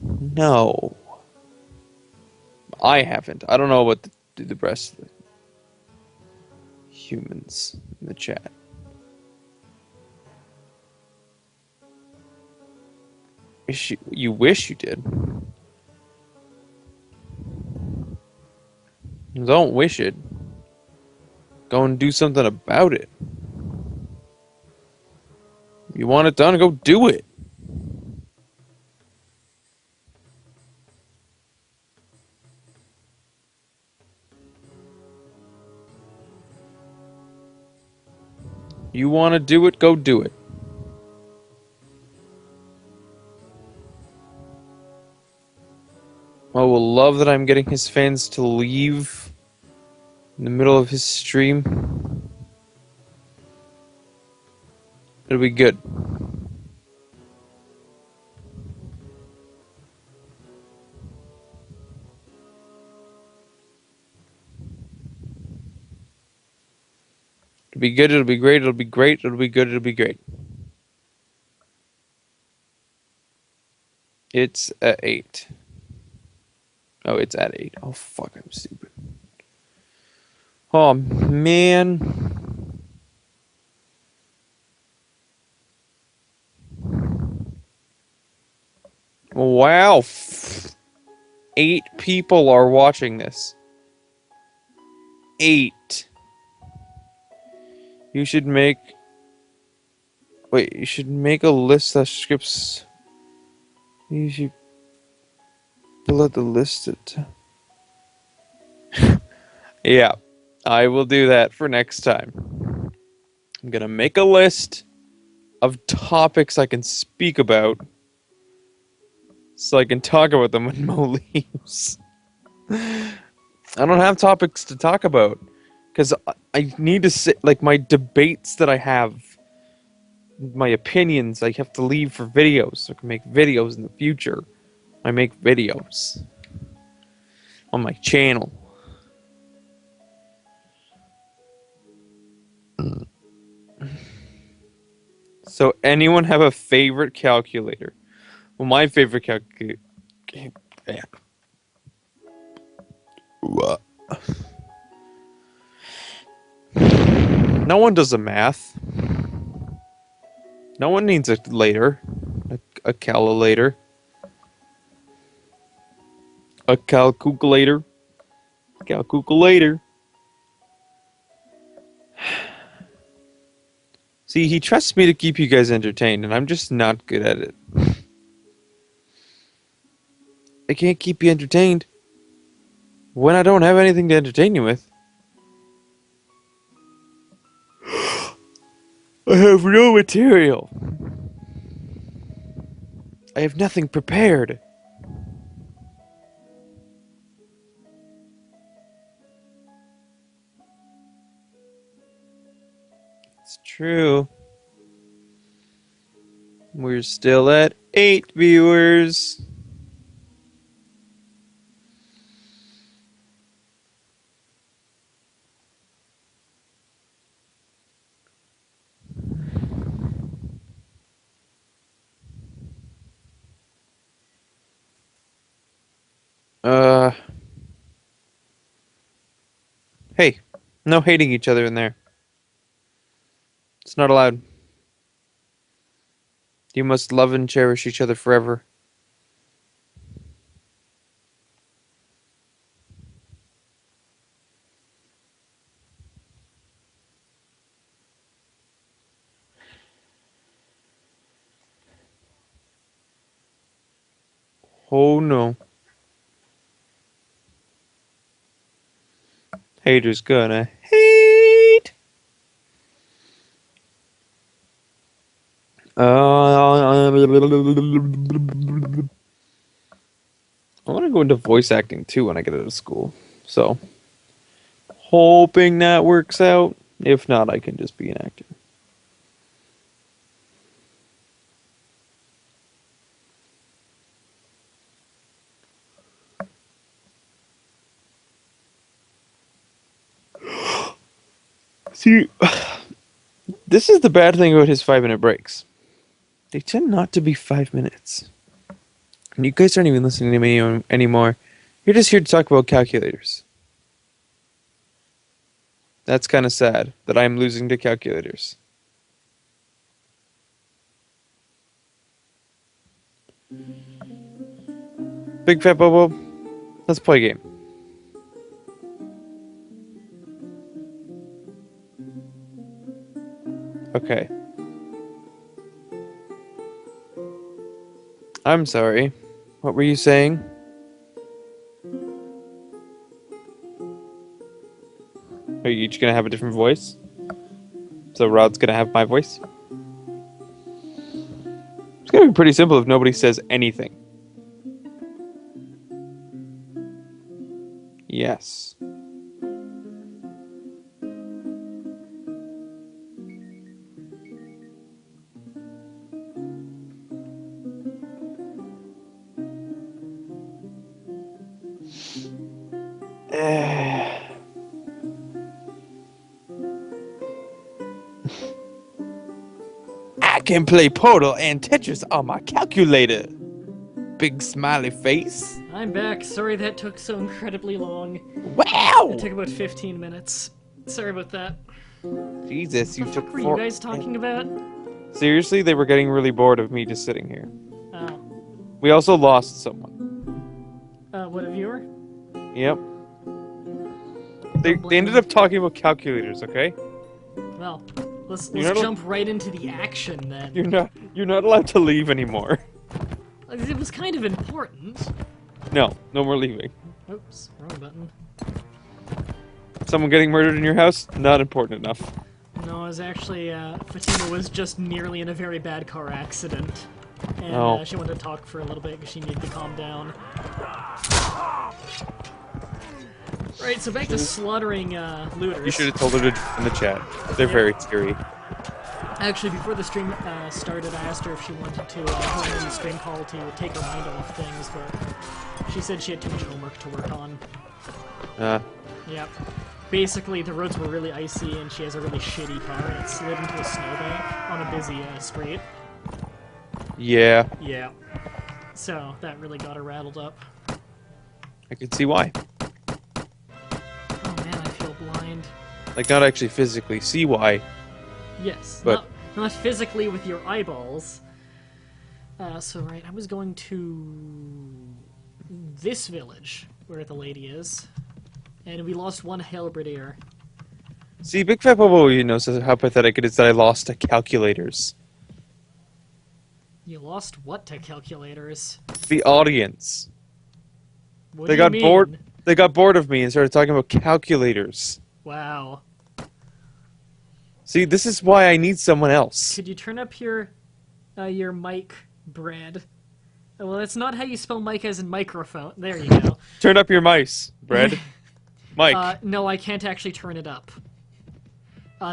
No. I haven't. I don't know about the rest of the humans in the chat. You wish you did. Don't wish it. Go and do something about it. You want it done, go do it. You want to do it, go do it. I will love that I'm getting his fans to leave in the middle of his stream. It'll be good. It'll be good, it'll be great, it'll be great, it'll be good, it'll be great. It's at 8. Oh, it's at 8. Oh, fuck, I'm stupid. Oh, man. Wow. 8 people are watching this. 8. You should make... Wait, you should make a list that scripts... You should... Fill out the list at... Yeah, I will do that for next time. I'm gonna make a list of topics I can speak about so I can talk about them when Mo leaves. I don't have topics to talk about because I need to sit, like, my debates that I have, my opinions, I have to leave for videos so I can make videos in the future. I make videos on my channel. So anyone have a favorite calculator? Well, my favorite calculator... No one does the math. No one needs a later. A calculator. A calculator. Calculator. See, he trusts me to keep you guys entertained, and I'm just not good at it. I can't keep you entertained when I don't have anything to entertain you with. I have no material. I have nothing prepared. It's true. We're still at 8 viewers. Hey, no hating each other in there. It's not allowed. You must love and cherish each other forever. Oh no. Haters gonna hate. I want to go into voice acting too when I get out of school. So, hoping that works out. If not, I can just be an actor. See, this is the bad thing about his 5-minute breaks. They tend not to be 5 minutes. And you guys aren't even listening to me anymore. You're just here to talk about calculators. That's kind of sad that I'm losing to calculators. Big Fat Bobo, let's play a game. Okay. I'm sorry. What were you saying? Are you each gonna have a different voice? So Rod's gonna have my voice? It's gonna be pretty simple if nobody says anything. Yes. I can play Portal and Tetris on my calculator. Big smiley face. I'm back. Sorry that took so incredibly long. Wow! It took about 15 minutes. Sorry about that. Jesus, you What took the fuck were you guys talking about? Seriously, they were getting really bored of me just sitting here. Oh. We also lost someone. What, a viewer? Yep. They ended up talking about calculators, okay? Well, let's You're not jump right into the action then. You're not allowed to leave anymore. It was kind of important. No more leaving. Oops, wrong button. Someone getting murdered in your house? Not important enough. No, it was actually, Fatima was just nearly in a very bad car accident. And Oh. she wanted to talk for a little bit because she needed to calm down. Right, so back to slaughtering looters. You should have told her to in the chat. They're very scary. Actually, before the stream started, I asked her if she wanted to hold in the stream call to take her mind off things, but she said she had too much homework to work on. Yep. Basically, the roads were really icy, and she has a really shitty car, and it slid into a snowbank on a busy street. Yeah, Yeah. So, that really got her rattled up. I can see why. Oh man, I feel blind. Like, not actually physically see why. Yes, But- not physically with your eyeballs. So, right, I was going to this village, where the lady is, and we lost one halberdier. See, Big Fat Bobo, knows how pathetic it is that I lost to calculators. You lost what to calculators? The audience. What They do you got mean? bored. They got bored of me and started talking about calculators. Wow. See, this is why I need someone else. Could you turn up your mic, Bread? Well, that's not how you spell mic as in microphone. There you go. Turn up your mice, Bread. Mike. No, I can't actually turn it up.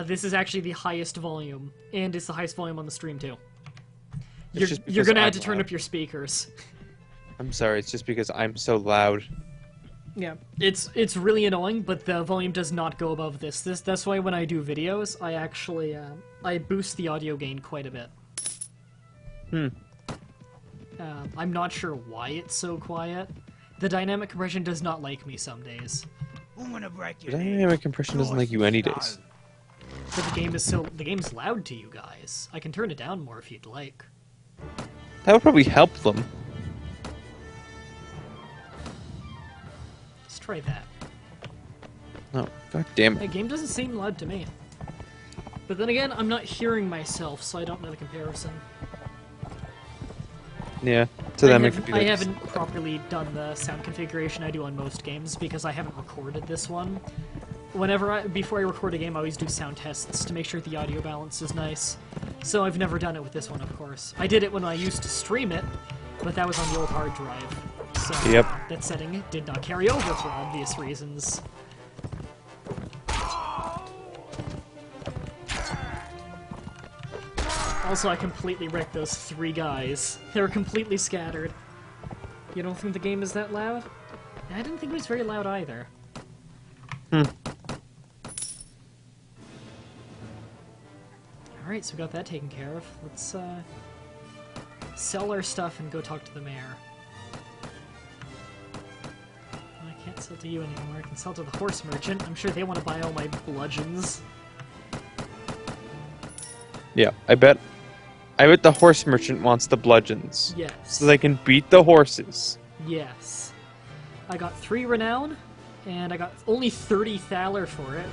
This is actually the highest volume, and it's the highest volume on the stream too. It's just You're because gonna I'm have to turn loud. up your speakers. I'm sorry, it's just because I'm so loud. Yeah, it's really annoying, but the volume does not go above this. That's why when I do videos, I actually I boost the audio gain quite a bit. I'm not sure why it's so quiet. The dynamic compression does not like me some days, I'm gonna break The your neck. dynamic compression doesn't like you any days. but the game's loud to you guys. I can turn it down more if you'd like. That would probably help them. Let's try that. Oh, god damn The it. game doesn't seem loud to me. But then again, I'm not hearing myself, so I don't know the comparison. Yeah, to them it could be I like- haven't properly done the sound configuration I do on most games because I haven't recorded this one. Before I record a game, I always do sound tests to make sure the audio balance is nice. So I've never done it with this one, of course. I did it when I used to stream it, but that was on the old hard drive. So Yep. that setting did not carry over for obvious reasons. Also, I completely wrecked those 3 guys. They were completely scattered. You don't think the game is that loud? I didn't think it was very loud either. Alright, so we got that taken care of. Let's, sell our stuff and go talk to the mayor. I can't sell to you anymore. I can sell to the horse merchant. I'm sure they want to buy all my bludgeons. Yeah, I bet the horse merchant wants the bludgeons. Yes. So they can beat the horses. Yes. I got 3 renown, and I got only 30 thaler for it.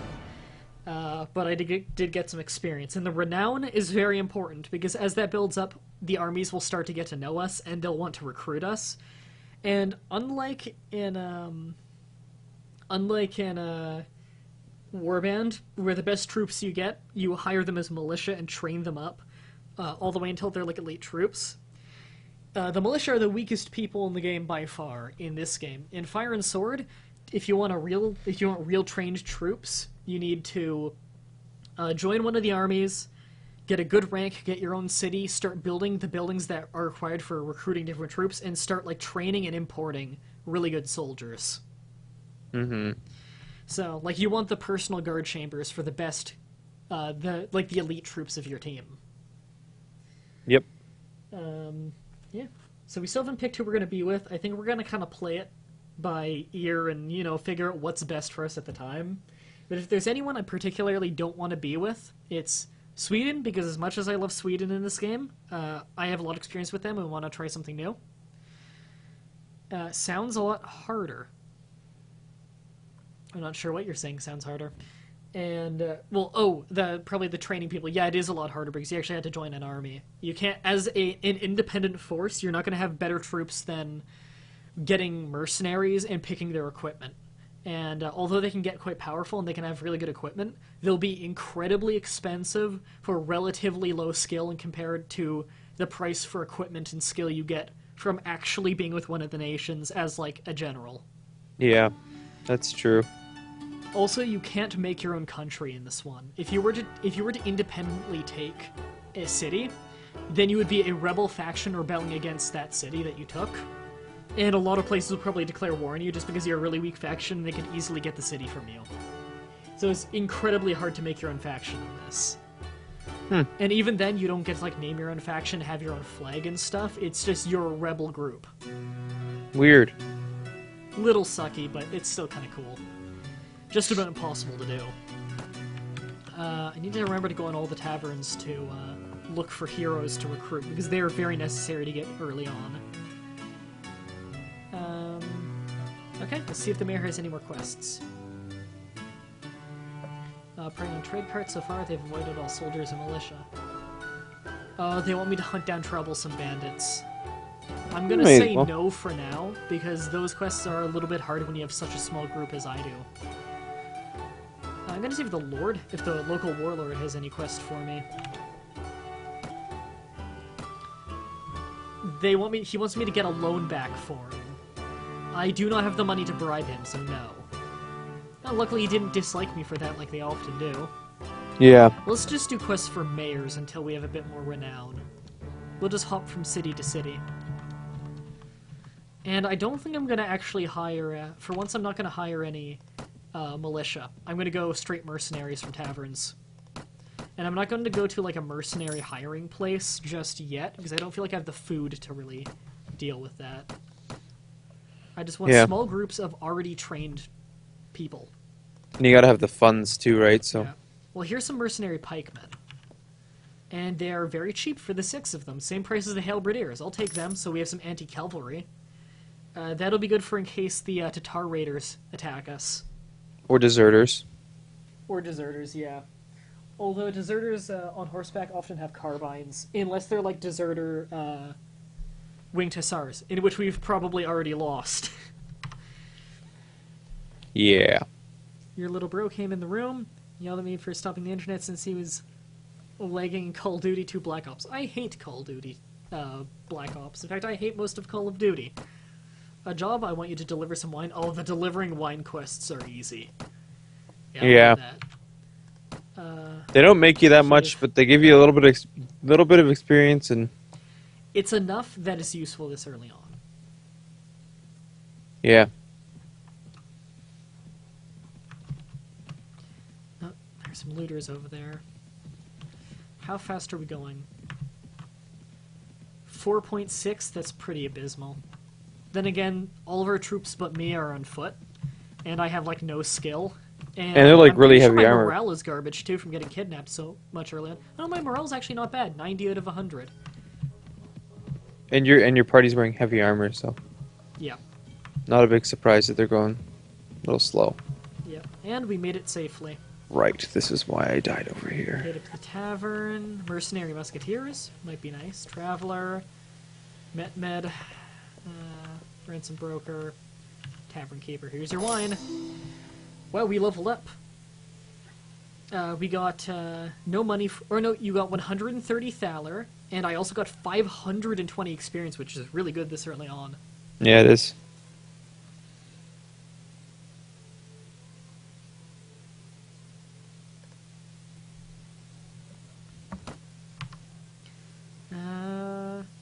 But I did get some experience. And the renown is very important, because as that builds up, the armies will start to get to know us, and they'll want to recruit us. And unlike in Warband, where the best troops you get, you hire them as militia and train them up, all the way until they're like elite troops. The militia are the weakest people in the game by far in this game. In Fire and Sword, if you want real trained troops, you need to join one of the armies, get a good rank, get your own city, start building the buildings that are required for recruiting different troops, and start like training and importing really good soldiers. Mm-hmm. So, like, you want the personal guard chambers for the best, the elite troops of your team. Yep. Yeah. So we still haven't picked who we're going to be with. I think we're going to kind of play it by ear and, figure out what's best for us at the time. But if there's anyone I particularly don't want to be with, it's Sweden, because as much as I love Sweden in this game, I have a lot of experience with them and want to try something new. Sounds a lot harder. I'm not sure what you're saying sounds harder. And, probably the training people. Yeah, it is a lot harder because you actually had to join an army. You can't, as an independent force, you're not going to have better troops than getting mercenaries and picking their equipment. And although they can get quite powerful and they can have really good equipment, they'll be incredibly expensive for relatively low skill and compared to the price for equipment and skill you get from actually being with one of the nations as, like, a general. Yeah, that's true. Also, you can't make your own country in this one. If you were to independently take a city, then you would be a rebel faction rebelling against that city that you took. And a lot of places will probably declare war on you just because you're a really weak faction and they can easily get the city from you. So it's incredibly hard to make your own faction in this. And even then, you don't get to, like, name your own faction, have your own flag and stuff. It's just your rebel group. Weird. Little sucky, but it's still kind of cool. Just about impossible to do. I need to remember to go in all the taverns to look for heroes to recruit, because they are very necessary to get early on. Okay, let's see if the mayor has any more quests. Preying on trade carts so far, they've avoided all soldiers and militia. They want me to hunt down troublesome bandits. I'm gonna say no for now, because those quests are a little bit hard when you have such a small group as I do. I'm gonna see if the local warlord has any quest for me. He wants me to get a loan back for him. I do not have the money to bribe him, so no. Luckily he didn't dislike me for that like they often do. Yeah. Let's just do quests for mayors until we have a bit more renown. We'll just hop from city to city. And I don't think I'm gonna actually hire, for once I'm not gonna hire any militia. I'm going to go straight mercenaries from taverns. And I'm not going to go to, like, a mercenary hiring place just yet, because I don't feel like I have the food to really deal with that. I just want small groups of already trained people. And you gotta have the funds too, right? So. Yeah. Well, here's some mercenary pikemen. And they are very cheap for the 6 of them. Same price as the halberdiers. I'll take them, so we have some anti-cavalry. That'll be good for in case the Tatar raiders attack us. Or deserters. Or deserters, yeah. Although deserters on horseback often have carbines, unless they're like deserter winged hussars, in which we've probably already lost. Yeah. Your little bro came in the room, yelled at me for stopping the internet since he was lagging Call of Duty 2 Black Ops. I hate Call of Duty Black Ops. In fact, I hate most of Call of Duty. A job, I want you to deliver some wine. Oh, the delivering wine quests are easy. Yeah. They don't make you that much, but they give you a little bit of experience, and it's enough that it's useful this early on. Yeah. Oh, there's some looters over there. How fast are we going? 4.6, that's pretty abysmal. Then again, all of our troops but me are on foot, and I have, like, no skill. And they're, like, I'm really pretty heavy sure my armor. morale is garbage, too, from getting kidnapped so much early on. No, my morale's actually not bad. 90 out of 100. And your party's wearing heavy armor, so Yeah. not a big surprise that they're going a little slow. Yeah. And we made it safely. Right, this is why I died over here. Hit up the tavern. Mercenary musketeers. Might be nice. Traveler. Met-med. Ransom broker. Tavern keeper. Here's your wine. Well, we leveled up. We got no money, you got 130 thaler, and I also got 520 experience, which is really good this early on. Yeah, it is.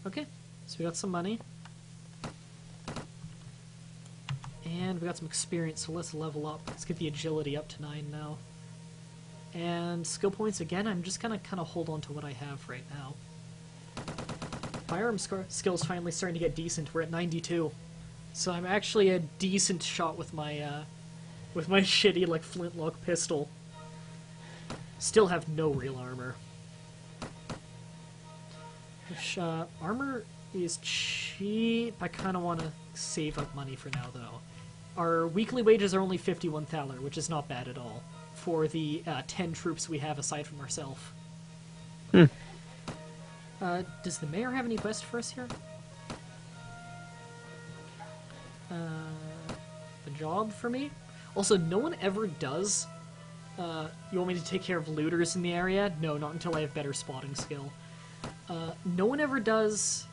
Okay, so we got some money. And we got some experience, so let's level up. Let's get the agility up to 9 now. And skill points, again, I'm just gonna kind of hold on to what I have right now. Firearm skill's finally starting to get decent. We're at 92. So I'm actually a decent shot with my shitty, like, flintlock pistol. Still have no real armor. Which, armor is cheap. I kind of want to save up money for now, though. Our weekly wages are only 51 thaler, which is not bad at all for the 10 troops we have aside from ourselves. Does the mayor have any quests for us here? The job for me? Also, no one ever does. You want me to take care of looters in the area? No, not until I have better spotting skill. No one ever does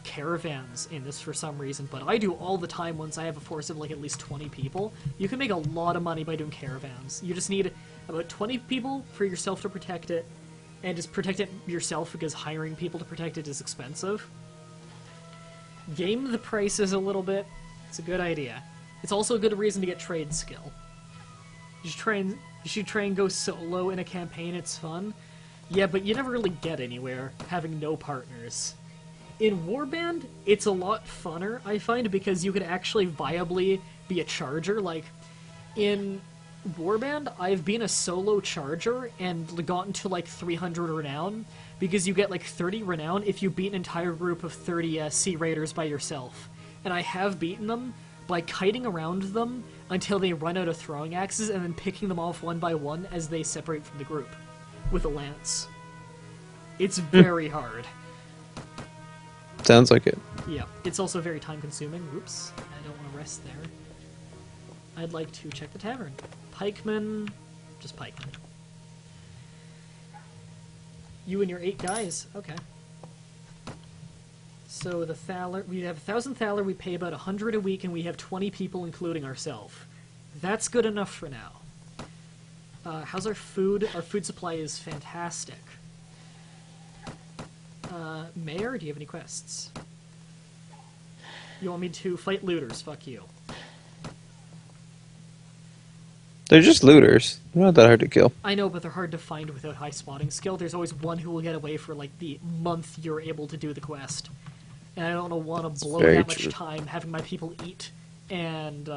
caravans in this for some reason, but I do all the time once I have a force of like at least 20 people. You can make a lot of money by doing caravans. You just need about 20 people for yourself to protect it, and just protect it yourself because hiring people to protect it is expensive. Game the prices a little bit. It's a good idea. It's also a good reason to get trade skill. You should try and go solo in a campaign, it's fun. Yeah, but you never really get anywhere having no partners. In Warband, it's a lot funner, I find, because you could actually viably be a charger. Like, in Warband, I've been a solo charger and gotten to like 300 renown, because you get like 30 renown if you beat an entire group of 30 Sea Raiders by yourself. And I have beaten them by kiting around them until they run out of throwing axes and then picking them off one by one as they separate from the group with a lance. It's very hard. Sounds like it. Yeah, it's also very time-consuming. Oops, I don't want to rest there. I'd like to check the tavern. Pikemen, just pikemen. You and your 8 guys, okay. So the thaler, we have 1,000 thaler, we pay about 100 a week, and we have 20 people including ourselves. That's good enough for now. How's our food? Our food supply is fantastic. Mayor, do you have any quests? You want me to fight looters? Fuck you. They're just looters. They're not that hard to kill. I know, but they're hard to find without high spotting skill. There's always one who will get away for, like, the month you're able to do the quest. And I don't want to blow that much time having my people eat, and,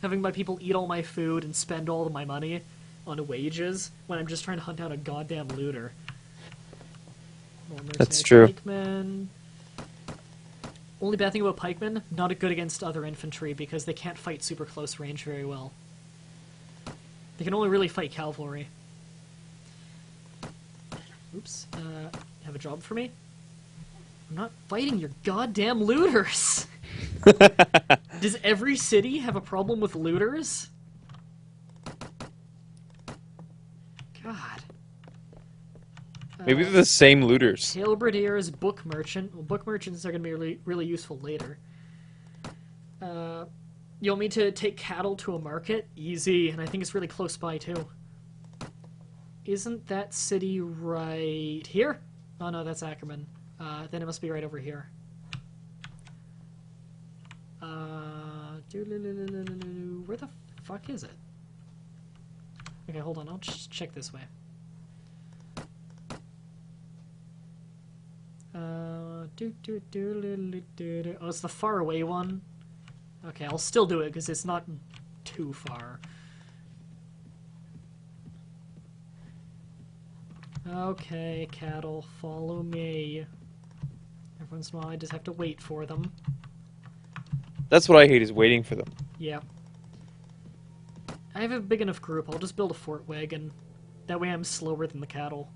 having my people eat all my food and spend all of my money on wages when I'm just trying to hunt down a goddamn looter. That's true. Pikemen. Only bad thing about pikemen, not good against other infantry because they can't fight super close range very well. They can only really fight cavalry. Oops. Have a job for me? I'm not fighting your goddamn looters! Does every city have a problem with looters? God. Maybe they're the same looters. Halberdiers, book merchant. Well, book merchants are going to be really, really useful later. You want me to take cattle to a market? Easy, and I think it's really close by, too. Isn't that city right here? Oh, no, that's Ackerman. Then it must be right over here. Where the fuck is it? Okay, hold on, I'll just check this way. Oh, it's the far away one. Okay, I'll still do it because it's not too far. Okay, cattle, follow me. Every once in a while I just have to wait for them. That's what I hate, is waiting for them. Yeah. I have a big enough group, I'll just build a fort wagon. That way I'm slower than the cattle.